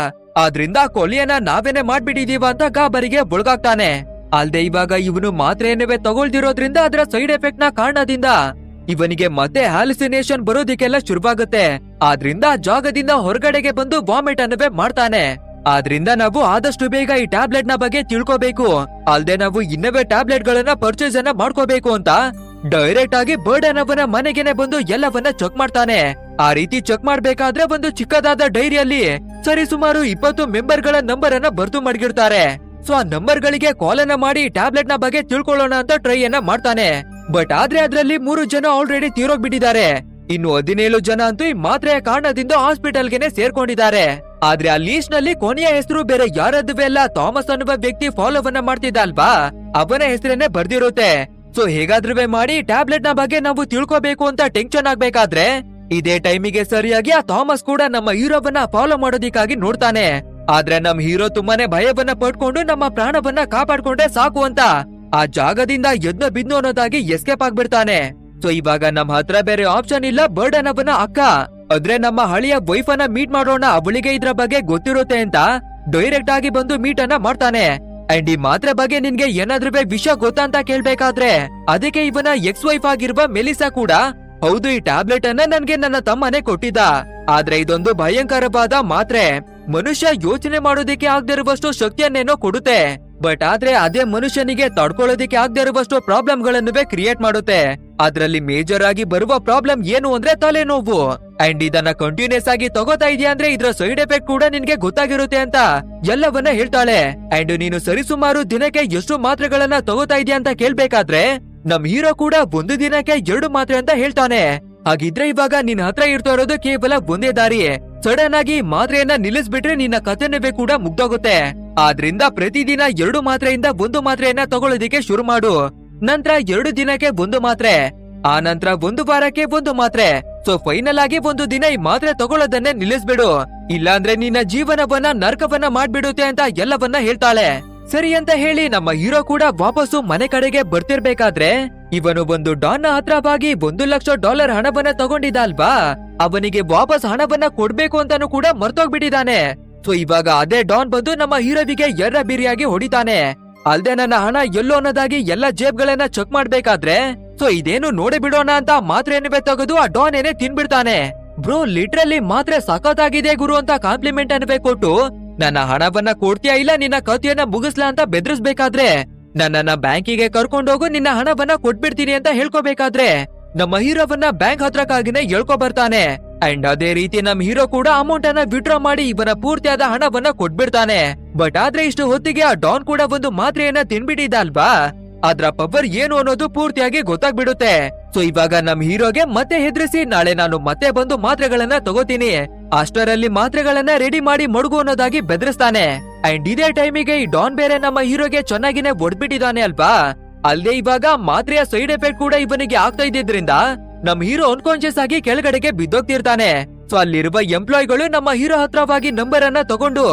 ಆದ್ರಿಂದ ಕೊಲೆಯನ್ನ ನಾವೇನೆ ಮಾಡ್ಬಿಟ್ಟಿದೀವ ಅಂತ ಗಾಬರಿಗೆ ಒಳಗಾಗ್ತಾನೆ. ಅಲ್ದೆ ಇವಾಗ ಇವನು ಮಾತ್ರೆಯನ್ನೇ ತಗೊಳ್ದಿರೋದ್ರಿಂದ ಅದರ ಸೈಡ್ ಎಫೆಕ್ಟ್ ನ ಕಾರಣದಿಂದ ಇವನಿಗೆ ಮತ್ತೆ ಹ್ಯಾಲುಸಿನೇಷನ್ ಬರೋದಿಕ್ಕೆಲ್ಲ ಶುರುವಾಗುತ್ತೆ. ಆದ್ರಿಂದ ಜಾಗದಿಂದ ಹೊರಗಡೆಗೆ ಬಂದು ವಾಮಿಟ್ ಅನ್ನವೇ ಮಾಡ್ತಾನೆ. ಆದ್ರಿಂದ ನಾವು ಆದಷ್ಟು ಬೇಗ ಈ ಟ್ಯಾಬ್ಲೆಟ್ ನ ಬಗ್ಗೆ ತಿಳ್ಕೋಬೇಕು, ಅಲ್ದೆ ನಾವು ಇನ್ನವೇ ಟ್ಯಾಬ್ಲೆಟ್ ಗಳನ್ನ ಪರ್ಚೇಸ್ ಅನ್ನ ಮಾಡ್ಕೋಬೇಕು ಅಂತ ಡೈರೆಕ್ಟ್ ಆಗಿ ಬರ್ಡನ್ ಅವನ ಮನೆಗೆನೆ ಬಂದು ಎಲ್ಲವನ್ನ ಚೆಕ್ ಮಾಡ್ತಾನೆ. ಆ ರೀತಿ ಚೆಕ್ ಮಾಡ್ಬೇಕಾದ್ರೆ ಒಂದು ಚಿಕ್ಕದಾದ ಡೈರಿಯಲ್ಲಿ ಸರಿಸುಮಾರು 20 ಮೆಂಬರ್ ಗಳ ನಂಬರ್ ಅನ್ನ ಬರ್ದು ಮಡಗಿರ್ತಾರೆ. ಸೊ ಆ ನಂಬರ್ ಗಳಿಗೆ ಕಾಲ್ ಅನ್ನ ಮಾಡಿ ಟ್ಯಾಬ್ಲೆಟ್ ನ ಬಗ್ಗೆ ತಿಳ್ಕೊಳ್ಳೋಣ ಅಂತ ಟ್ರೈ ಅನ್ನ ಮಾಡ್ತಾನೆ. ಬಟ್ ಆದ್ರೆ ಅದ್ರಲ್ಲಿ 3 ಜನ ಆಲ್ರೆಡಿ ತೀರೋಗ್ಬಿಟ್ಟಿದ್ದಾರೆ. ಇನ್ನು 17 ಜನ ಅಂತೂ ಈ ಮಾತ್ರೆಯ ಕಾರಣದಿಂದ ಹಾಸ್ಪಿಟಲ್ಗೆನೆ ಸೇರ್ಕೊಂಡಿದ್ದಾರೆ. ಆದ್ರೆ ಆ ಲೀಸ್ಟ್ ನಲ್ಲಿ ಕೊನೆಯ ಹೆಸರು ಬೇರೆ ಯಾರದ್ದುವೆ ಅಲ್ಲ, ಥಾಮಸ್ ಅನ್ನುವ ವ್ಯಕ್ತಿ ಫಾಲೋವನ್ನ ಮಾಡ್ತಿದ್ದ ಅಲ್ವಾ, ಅವನ ಹೆಸರನ್ನೇ ಬರ್ದಿರುತ್ತೆ. ಸೊ ಹೇಗಾದ್ರೂ ಮಾಡಿ ಟ್ಯಾಬ್ಲೆಟ್ ನ ಬಗ್ಗೆ ನಾವು ತಿಳ್ಕೋಬೇಕು ಅಂತ ಟೆನ್ಷನ್ ಆಗ್ಬೇಕಾದ್ರೆ ಇದೇ ಟೈಮಿಗೆ ಸರಿಯಾಗಿ ಆ ಥಾಮಸ್ ಕೂಡ ನಮ್ಮ ಹೀರೋವನ್ನ ಫಾಲೋ ಮಾಡೋದಿಕ್ಕಾಗಿ ನೋಡ್ತಾನೆ. ಆದ್ರೆ ನಮ್ ಹೀರೋ ತುಂಬಾನೇ ಭಯವನ್ನ ಪಡ್ಕೊಂಡು ನಮ್ಮ ಪ್ರಾಣವನ್ನ ಕಾಪಾಡ್ಕೊಂಡ್ರೆ ಸಾಕು ಅಂತ ಆ ಜಾಗದಿಂದ ಎದ್ನೋ ಬಿದ್ನೋ ಅನ್ನೋದಾಗಿ ಎಸ್ಕೇಪ್ ಆಗ್ಬಿಡ್ತಾನೆ. ಸೊ ಇವಾಗ ನಮ್ ಹತ್ರ ಬೇರೆ ಆಪ್ಷನ್ ಇಲ್ಲ. ಬರ್ಡನ್ ಅವನ ಅಕ್ಕ ಆದ್ರೆ ನಮ್ಮ ಹಳೆಯ ವೈಫ್ ಅನ್ನ ಮೀಟ್ ಮಾಡೋಣ, ಅವಳಿಗೆ ಇದ್ರ ಬಗ್ಗೆ ಗೊತ್ತಿರುತ್ತೆ ಅಂತ ಡೈರೆಕ್ಟ್ ಆಗಿ ಬಂದು ಮೀಟ್ ಅನ್ನ ಮಾಡ್ತಾನೆ. ಅಂಡ್ ಈ ಮಾತ್ರೆ ಬಗ್ಗೆ ನಿನ್ಗೆ ಏನಾದ್ರೂ ವಿಷಯ ಗೊತ್ತಾ ಅಂತ ಕೇಳ್ಬೇಕಾದ್ರೆ ಅದಕ್ಕೆ ಇವನ ಎಕ್ಸ್ ವೈಫ್ ಆಗಿರುವ ಮೆಲಿಸಾ ಕೂಡ, ಹೌದು, ಈ ಟ್ಯಾಬ್ಲೆಟ್ ಅನ್ನ ನನ್ಗೆ ನನ್ನ ತಮ್ಮನೇ ಕೊಟ್ಟಿದ್ದ, ಆದ್ರೆ ಇದೊಂದು ಭಯಂಕರವಾದ ಮಾತ್ರೆ, ಮನುಷ್ಯ ಯೋಚನೆ ಮಾಡೋದಿಕ್ಕೆ ಆಗದೆ ಇರುವಷ್ಟು ಶಕ್ತಿಯನ್ನೇನೋ ಕೊಡುತ್ತೆ. ಬಟ್ ಆದ್ರೆ ಅದೇ ಮನುಷ್ಯನಿಗೆ ತಡ್ಕೊಳ್ಳೋದಿಕ್ಕೆ ಆಗದೆ ಇರುವಷ್ಟು ಪ್ರಾಬ್ಲಮ್ ಗಳನ್ನುವೇ ಕ್ರಿಯೇಟ್ ಮಾಡುತ್ತೆ. ಅದ್ರಲ್ಲಿ ಮೇಜರ್ ಆಗಿ ಬರುವ ಪ್ರಾಬ್ಲಮ್ ಏನು ಅಂದ್ರೆ ತಲೆನೋವು. ಅಂಡ್ ಇದನ್ನ ಕಂಟಿನ್ಯೂಸ್ ಆಗಿ ತಗೋತಾ ಇದೆಯಾ ಅಂದ್ರೆ ಇದ್ರ ಸೈಡ್ ಎಫೆಕ್ಟ್ ಕೂಡ ನಿನ್ಗೆ ಗೊತ್ತಾಗಿರುತ್ತೆ ಅಂತ ಎಲ್ಲವನ್ನ ಹೇಳ್ತಾಳೆ. ಅಂಡ್ ನೀನು ಸರಿಸುಮಾರು ದಿನಕ್ಕೆ ಎಷ್ಟು ಮಾತ್ರೆಗಳನ್ನ ತಗೋತಾ ಇದೆಯಾ ಅಂತ ಕೇಳ್ಬೇಕಾದ್ರೆ ನಮ್ ಹೀರೋ ಕೂಡ ಒಂದು ದಿನಕ್ಕೆ 2 ಮಾತ್ರೆ ಅಂತ ಹೇಳ್ತಾನೆ. ಹಾಗಿದ್ರೆ ಇವಾಗ ನಿನ್ ಹತ್ರ ಇರ್ತಾ ಇರೋದು ಕೇವಲ ಒಂದೇ ದಾರಿ, ಸಡನ್ ಆಗಿ ಮಾತ್ರೆಯನ್ನ ನಿಲ್ಲಿಸ್ಬಿಟ್ರೆ ನಿನ್ನ ಕಥೆನವೇ ಕೂಡ ಮುಗ್ದೋಗುತ್ತೆ. ಆದ್ರಿಂದ ಪ್ರತಿದಿನ 2 ಮಾತ್ರೆಯಿಂದ 1 ಮಾತ್ರೆಯನ್ನ ತಗೊಳ್ಳೋದಿಕ್ಕೆ ಶುರು ಮಾಡು. ನಂತರ 2 ದಿನಕ್ಕೆ 1 ಮಾತ್ರೆ, ಆ ನಂತರ 1 ವಾರಕ್ಕೆ 1 ಮಾತ್ರೆ. ಸೊ ಫೈನಲ್ ಆಗಿ 1 ದಿನ ಈ ಮಾತ್ರೆ ತಗೊಳ್ಳೋದನ್ನೇ ನಿಲ್ಲಿಸ್ಬಿಡು, ಇಲ್ಲಾಂದ್ರೆ ನಿನ್ನ ಜೀವನವನ್ನ ನರಕವನ್ನ ಮಾಡ್ಬಿಡುತ್ತೆ ಅಂತ ಎಲ್ಲವನ್ನ ಹೇಳ್ತಾಳೆ. ಸರಿ ಅಂತ ಹೇಳಿ ನಮ್ಮ ಹೀರೋ ಕೂಡ ವಾಪಸ್ಸು ಮನೆ ಕಡೆಗೆ ಬರ್ತಿರ್ಬೇಕಾದ್ರೆ ಇವನು ಒಂದು ಡಾನ್ ನ ಹತ್ರವಾಗಿ $1,00,000 ಹಣವನ್ನ ತಗೊಂಡಿದ್ದ ಅಲ್ವಾ, ಅವನಿಗೆ ವಾಪಸ್ ಹಣವನ್ನ ಕೊಡ್ಬೇಕು ಅಂತಾನು ಕೂಡ ಮರ್ತೋಗ್ಬಿಟ್ಟಿದ್ದಾನೆ. ಸೊ ಇವಾಗ ಅದೇ ಡಾನ್ ಬಂದು ನಮ್ಮ ಹೀರೋವಿಗೆ ಎರ್ರ ಬಿರಿಯಾಗಿ ಹೊಡಿತಾನೆ. ಅಲ್ದೆ ನನ್ನ ಹಣ ಎಲ್ಲೋ ಅನ್ನೋದಾಗಿ ಎಲ್ಲ ಜೇಬ್ಗಳನ್ನ ಚೆಕ್ ಮಾಡ್ಬೇಕಾದ್ರೆ ಸೊ ಇದೇನು ನೋಡಿ ಬಿಡೋಣ ಅಂತ ಮಾತ್ರೆಯನ್ನೇ ತೆಗೆದು ಆ ಡಾನ್ ಏನೇ ತಿನ್ಬಿಡ್ತಾನೆ. ಬ್ರೋ ಲಿಟ್ರಲಿ ಮಾತ್ರೆ ಸಖತ್ತಾಗಿದೆ ಗುರು ಅಂತ ಕಾಂಪ್ಲಿಮೆಂಟ್ ಅನ್ಬೇಕು ಕೊಟ್ಟು ನನ್ನ ಹಣವನ್ನ ಕೊಡ್ತೀಯಾ ಇಲ್ಲ ನಿನ್ನ ಕಥೆಯನ್ನ ಮುಗಿಸ್ಲಾ ಅಂತ ಬೆದರಿಸ್ಬೇಕಾದ್ರೆ, ನನ್ನನ್ನ ಬ್ಯಾಂಕಿಗೆ ಕರ್ಕೊಂಡೋಗು ನಿನ್ನ ಹಣವನ್ನ ಕೊಟ್ಬಿಡ್ತೀನಿ ಅಂತ ಹೇಳ್ಕೋಬೇಕಾದ್ರೆ ನಮ್ಮ ಹೀರೋವನ್ನ ಬ್ಯಾಂಕ್ ಹತ್ರಕ್ಕಾಗಿನೇ ಹೇಳ್ಕೊ ಬರ್ತಾನೆ. ಅಂಡ್ ಅದೇ ರೀತಿ ನಮ್ ಹೀರೋ ಕೂಡ ಅಮೌಂಟ್ ಅನ್ನ ವಿಡ್ರಾ ಮಾಡಿ ಇವನ ಪೂರ್ತಿಯಾದ ಹಣವನ್ನ ಕೊಟ್ಬಿಡ್ತಾನೆ. ಬಟ್ ಆದ್ರೆ ಇಷ್ಟು ಹೊತ್ತಿಗೆ ಆ ಡಾನ್ ಕೂಡ ಒಂದು ಮಾತ್ರೆಯನ್ನ ತಿನ್ಬಿಟ್ಟಿದ್ದ ಅಲ್ವಾ, ಅದ್ರ ಪವರ್ ಏನು ಅನ್ನೋದು ಪೂರ್ತಿಯಾಗಿ ಗೊತ್ತಾಗ್ಬಿಡುತ್ತೆ. ಸೊ ಇವಾಗ ನಮ್ ಹೀರೋಗೆ ಮತ್ತೆ ಹೆದರಿಸಿ ನಾಳೆ ನಾನು ಮತ್ತೆ ಬಂದು ಮಾತ್ರೆಗಳನ್ನ ತಗೋತೀನಿ, ಅಷ್ಟರಲ್ಲಿ ಮಾತ್ರೆಗಳನ್ನ ರೆಡಿ ಮಾಡಿ ಮಡಗು ಅನ್ನೋದಾಗಿ ಬೆದರಿಸ್ತಾನೆ. ಅಂಡ್ ಇದೇ ಟೈಮಿಗೆ ಈ ಡಾನ್ ಬೇರೆ ನಮ್ಮ ಹೀರೋಗೆ ಚೆನ್ನಾಗಿನೇ ಒಡ್ಬಿಟ್ಟಿದ್ದಾನೆ ಅಲ್ವಾ. ಅಲ್ಲದೆ ಇವಾಗ ಮಾತ್ರೆಯ ಸೈಡ್ ಎಫೆಕ್ಟ್ ಕೂಡ ಇವನಿಗೆ ಆಗ್ತಾ ಇದ್ದಿದ್ರಿಂದ ನಮ್ ಹೀರೋ ಅನ್ಕಾನ್ಶಿಯಸ್ ಆಗಿ ಕೆಳಗಡೆಗೆ ಬಿದ್ದೋಗ್ತಿರ್ತಾನೆ. ಸೊ ಅಲ್ಲಿರುವ ಎಂಪ್ಲಾಯ್ಗಳು ನಮ್ಮ ಹೀರೋ ಹತ್ರವಾಗಿ ನಂಬರ್ ಅನ್ನ ತಗೊಂಡು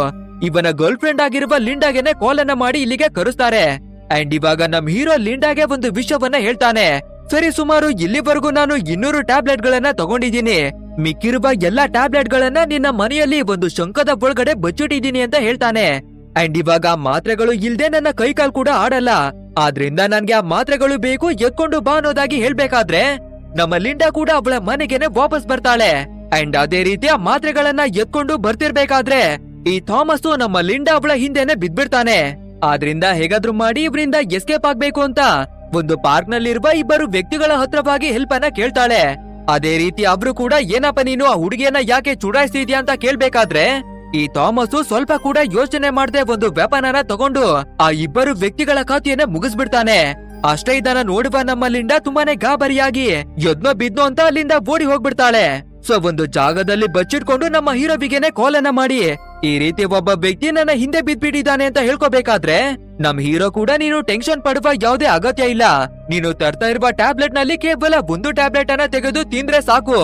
ಇವನ ಗರ್ಲ್ ಫ್ರೆಂಡ್ ಆಗಿರುವ ಲಿಂಡಾಗೆನೆ ಕಾಲ್ ಅನ್ನ ಮಾಡಿ ಇಲ್ಲಿಗೆ ಕರೆಸ್ತಾರೆ. ಅಂಡ್ ಇವಾಗ ನಮ್ ಹೀರೋ ಲಿಂಡಾಗೆ ಒಂದು ವಿಷಯವನ್ನ ಹೇಳ್ತಾನೆ. ಸರಿ, ಸುಮಾರು ಇಲ್ಲಿವರೆಗೂ ನಾನು 200 ಟ್ಯಾಬ್ಲೆಟ್ ಗಳನ್ನ ತಗೊಂಡಿದ್ದೀನಿ, ಮಿಕ್ಕಿರುವ ಎಲ್ಲಾ ಟ್ಯಾಬ್ಲೆಟ್ ಗಳನ್ನ ನಿನ್ನ ಮನೆಯಲ್ಲಿ ಒಂದು ಶಂಕದ ಒಳಗಡೆ ಬಚ್ಚಿಟ್ಟಿದ್ದೀನಿ ಅಂತ ಹೇಳ್ತಾನೆ. ಅಂಡ್ ಇವಾಗ ಮಾತ್ರೆಗಳು ಇಲ್ದೆ ನನ್ನ ಕೈಕಾಲ್ ಕೂಡ ಆಡಲ್ಲ, ಆದ್ರಿಂದ ನನ್ಗೆ ಆ ಮಾತ್ರೆಗಳು ಬೇಕು, ಎತ್ಕೊಂಡು ಬಾ ಅನ್ನೋದಾಗಿ ಹೇಳ್ಬೇಕಾದ್ರೆ ನಮ್ಮ ಲಿಂಡಾ ಕೂಡ ಅವಳ ಮನೆಗೆನೆ ವಾಪಸ್ ಬರ್ತಾಳೆ. ಅಂಡ್ ಅದೇ ರೀತಿ ಆ ಮಾತ್ರೆಗಳನ್ನ ಎತ್ಕೊಂಡು ಬರ್ತಿರ್ಬೇಕಾದ್ರೆ ಈ ಥಾಮಸ್ ನಮ್ಮ ಲಿಂಡಾ ಅವಳ ಹಿಂದೆನೆ ಬಿದ್ಬಿಡ್ತಾನೆ. ಆದ್ರಿಂದ ಹೇಗಾದ್ರೂ ಮಾಡಿ ಇವರಿಂದ ಎಸ್ಕೇಪ್ ಆಗ್ಬೇಕು ಅಂತ ಒಂದು ಪಾರ್ಕ್ ನಲ್ಲಿರುವ ಇಬ್ಬರು ವ್ಯಕ್ತಿಗಳ ಹತ್ರವಾಗಿ ಹೆಲ್ಪ್ ಅನ್ನ ಕೇಳ್ತಾಳೆ. ಅದೇ ರೀತಿ ಅವರು ಕೂಡ ಏನಪ್ಪ ನೀನು ಆ ಹುಡುಗಿಯನ್ನ ಯಾಕೆ ಚುಡಾಯಿಸ್ತಿದ್ಯಾ ಅಂತ ಕೇಳ್ಬೇಕಾದ್ರೆ ಈ ಥಾಮಸ್ ಸ್ವಲ್ಪ ಕೂಡ ಯೋಚನೆ ಮಾಡದೆ ಒಂದು ವೆಪನ್ ಅನ್ನ ತಗೊಂಡು ಆ ಇಬ್ಬರು ವ್ಯಕ್ತಿಗಳ ಖಾತೆಯನ್ನ ಮುಗಿಸ್ಬಿಡ್ತಾನೆ. ಅಷ್ಟೇ ಇದನ್ನ ನೋಡುವ ನಮ್ಮ ಲಿಂಡಾ ತುಂಬಾನೇ ಗಾಬರಿಯಾಗಿ ಯದ್ನೋ ಬಿದ್ನೋ ಅಂತ ಅಲ್ಲಿಂದ ಓಡಿ ಹೋಗ್ಬಿಡ್ತಾಳೆ. ಸೊ ಒಂದು ಜಾಗದಲ್ಲಿ ಬಚ್ಚಿಟ್ಕೊಂಡು ನಮ್ಮ ಹೀರೋವಿಗೆನೆ ಕಾಲ್ ಅನ್ನ ಮಾಡಿ ಈ ರೀತಿ ಒಬ್ಬ ವ್ಯಕ್ತಿ ನನ್ನ ಹಿಂದೆ ಬಿದ್ಬಿಟ್ಟಿದ್ದಾನೆ ಅಂತ ಹೇಳ್ಕೋಬೇಕಾದ್ರೆ ನಮ್ ಹೀರೋ ಕೂಡ ನೀನು ಟೆನ್ಷನ್ ಪಡುವ ಯಾವುದೇ ಅಗತ್ಯ ಇಲ್ಲ, ನೀನು ತರ್ತಾ ಇರುವ ಟ್ಯಾಬ್ಲೆಟ್ ನಲ್ಲಿ ಕೇವಲ ಒಂದು ಟ್ಯಾಬ್ಲೆಟ್ ಅನ್ನ ತೆಗೆದು ತಿಂದ್ರೆ ಸಾಕು,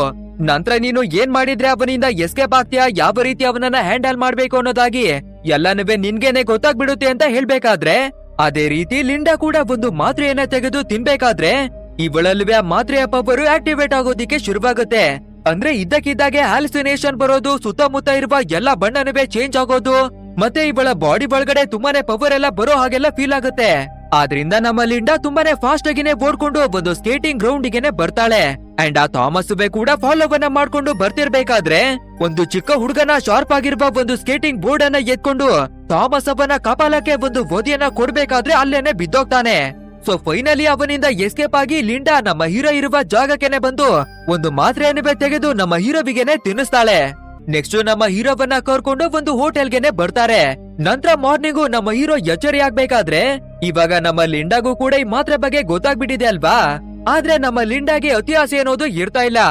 ನಂತರ ನೀನು ಏನ್ ಮಾಡಿದ್ರೆ ಅವನಿಂದ ಎಸ್ಕೇಪ್ ಆಗ್ತೀಯಾ, ಯಾವ ರೀತಿ ಅವನನ್ನ ಹ್ಯಾಂಡಲ್ ಮಾಡ್ಬೇಕು ಅನ್ನೋದಾಗಿ ಎಲ್ಲನೂ ನಿನ್ಗೇನೆ ಗೊತ್ತಾಗ್ಬಿಡುತ್ತೆ ಅಂತ ಹೇಳ್ಬೇಕಾದ್ರೆ ಅದೇ ರೀತಿ ಲಿಂಡಾ ಕೂಡ ಒಂದು ಮಾತ್ರೆಯನ್ನ ತೆಗೆದು ತಿನ್ಬೇಕಾದ್ರೆ ಇವಳಲ್ವೇ ಆ ಮಾತ್ರೆಯ ಪವರ್ ಆಕ್ಟಿವೇಟ್ ಆಗೋದಿಕ್ಕೆ ಶುರುವಾಗುತ್ತೆ. ಅಂದ್ರೆ ಇದ್ದಕ್ಕಿದ್ದಾಗೆ ಹ್ಯಾಲುಸಿನೇಷನ್ ಬರೋದು, ಸುತ್ತಮುತ್ತ ಇರುವ ಎಲ್ಲಾ ಬಣ್ಣನವೇ ಚೇಂಜ್ ಆಗೋದು, ಮತ್ತೆ ಇವಳ ಬಾಡಿ ಒಳಗಡೆ ತುಂಬಾನೇ ಪವರ್ ಎಲ್ಲ ಬರೋ ಹಾಗೆಲ್ಲ ಫೀಲ್ ಆಗುತ್ತೆ. ಆದ್ರಿಂದ ನಮ್ಮ ಲಿಂಡಾ ತುಂಬಾನೇ ಫಾಸ್ಟ್ ಆಗಿನೇ ಓಡ್ಕೊಂಡು ಒಂದು ಸ್ಕೇಟಿಂಗ್ ಗ್ರೌಂಡ್ ಗೆನೆ ಬರ್ತಾಳೆ. ಅಂಡ್ ಆ ಥಾಮಸ್ ಕೂಡ ಫಾಲೋವನ್ನ ಮಾಡ್ಕೊಂಡು ಬರ್ತಿರ್ಬೇಕಾದ್ರೆ ಒಂದು ಚಿಕ್ಕ ಹುಡುಗನ ಶಾರ್ಪ್ ಆಗಿರುವ ಒಂದು ಸ್ಕೇಟಿಂಗ್ ಬೋರ್ಡ್ ಅನ್ನ ಎತ್ಕೊಂಡು ಥಾಮಸ್ ಅವನ ಕಪಾಲಕ್ಕೆ ಒಂದು ಒದಿಯನ್ನ ಕೊಡ್ಬೇಕಾದ್ರೆ ಅಲ್ಲೇನೆ ಬಿದ್ದೋಗ್ತಾನೆ. ಸೊ ಫೈನಲಿ ಅವನಿಂದ ಎಸ್ಕೇಪ್ ಆಗಿ ಲಿಂಡಾ ನಮ್ಮ ಹೀರೋ ಇರುವ ಜಾಗಕ್ಕೆನೆ ಬಂದು ಒಂದು ಮಾತ್ರೆಯನ್ನೇ ತೆಗೆದು ನಮ್ಮ ಹೀರೋವಿಗೆನೆ ತಿನ್ನಿಸ್ತಾಳೆ. ನೆಕ್ಸ್ಟ್ ನಮ್ಮ ಹೀರೋವನ್ನ ಕರ್ಕೊಂಡು ಒಂದು ಹೋಟೆಲ್ಗೆನೆ ಬರ್ತಾರೆ. ನಂತರ ಮಾರ್ನಿಂಗು ನಮ್ಮ ಹೀರೋ ಎಚ್ಚರಿ ಆಗ್ಬೇಕಾದ್ರೆ ಇವಾಗ ನಮ್ಮ ಲಿಂಡಾಗೂ ಕೂಡ ಈ ಮಾತ್ರೆ ಬಗ್ಗೆ ಗೊತ್ತಾಗ್ಬಿಟ್ಟಿದೆ ಅಲ್ವಾ. ಆದ್ರೆ ನಮ್ಮ ಲಿಂಡಾಗೆ ಅತಿ ಆಸೆ ಅನ್ನೋದು ಇರ್ತಾ ಇಲ್ಲ,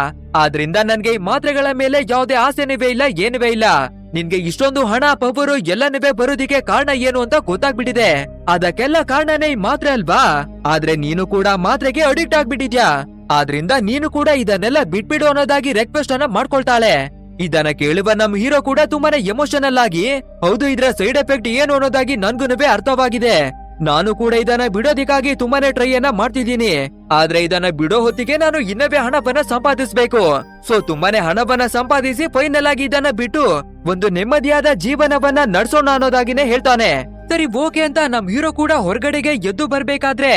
ಆದ್ರಿಂದ ನನ್ಗೆ ಈ ಮಾತ್ರೆಗಳ ಮೇಲೆ ಯಾವುದೇ ಆಸೆನಿವೇ ಇಲ್ಲ, ಏನುವೇ ಇಲ್ಲ. ನಿನ್ಗೆ ಇಷ್ಟೊಂದು ಹಣ ಪವರು ಎಲ್ಲನವೇ ಬರೋದಿಕ್ಕೆ ಕಾರಣ ಏನು ಅಂತ ಗೊತ್ತಾಗ್ಬಿಟ್ಟಿದೆ, ಅದಕ್ಕೆಲ್ಲ ಕಾರಣನೇ ಈ ಮಾತ್ರೆ ಅಲ್ವಾ. ಆದ್ರೆ ನೀನು ಕೂಡ ಮಾತ್ರೆಗೆ ಅಡಿಕ್ಟ್ ಆಗ್ಬಿಟ್ಟಿದ್ಯಾ, ಆದ್ರಿಂದ ನೀನು ಕೂಡ ಇದನ್ನೆಲ್ಲ ಬಿಟ್ಬಿಡು ಅನ್ನೋದಾಗಿ ರಿಕ್ವೆಸ್ಟ್ ಅನ್ನ ಮಾಡ್ಕೊಳ್ತಾಳೆ. ಇದನ್ನ ಕೇಳುವ ನಮ್ ಹೀರೋ ಕೂಡ ತುಂಬಾನೇ ಎಮೋಷನಲ್ ಆಗಿ ಹೌದು ಇದ್ರ ಸೈಡ್ ಎಫೆಕ್ಟ್ ಏನು ಅನ್ನೋದಾಗಿ ನನ್ಗುನುವೇ ಅರ್ಥವಾಗಿದೆ, ನಾನು ಕೂಡ ಇದನ್ನ ಬಿಡೋದಿಕ್ಕಾಗಿ ತುಂಬಾನೇ ಟ್ರೈ ಅನ್ನ ಮಾಡ್ತಿದ್ದೀನಿ, ಆದ್ರೆ ಇದನ್ನ ಬಿಡೋ ಹೊತ್ತಿಗೆ ನಾನು ಇನ್ನವೇ ಹಣವನ್ನ ಸಂಪಾದಿಸ್ಬೇಕು. ಸೊ ತುಂಬಾನೇ ಹಣವನ್ನ ಸಂಪಾದಿಸಿ ಫೈನಲ್ ಆಗಿ ಇದನ್ನ ಬಿಟ್ಟು ಒಂದು ನೆಮ್ಮದಿಯಾದ ಜೀವನವನ್ನ ನಡ್ಸೋಣ ಅನ್ನೋದಾಗಿನೇ ಹೇಳ್ತಾನೆ. ಸರಿ ಓಕೆ ಅಂತ ನಮ್ ಹೀರೋ ಕೂಡ ಹೊರಗಡೆಗೆ ಎದ್ದು ಬರ್ಬೇಕಾದ್ರೆ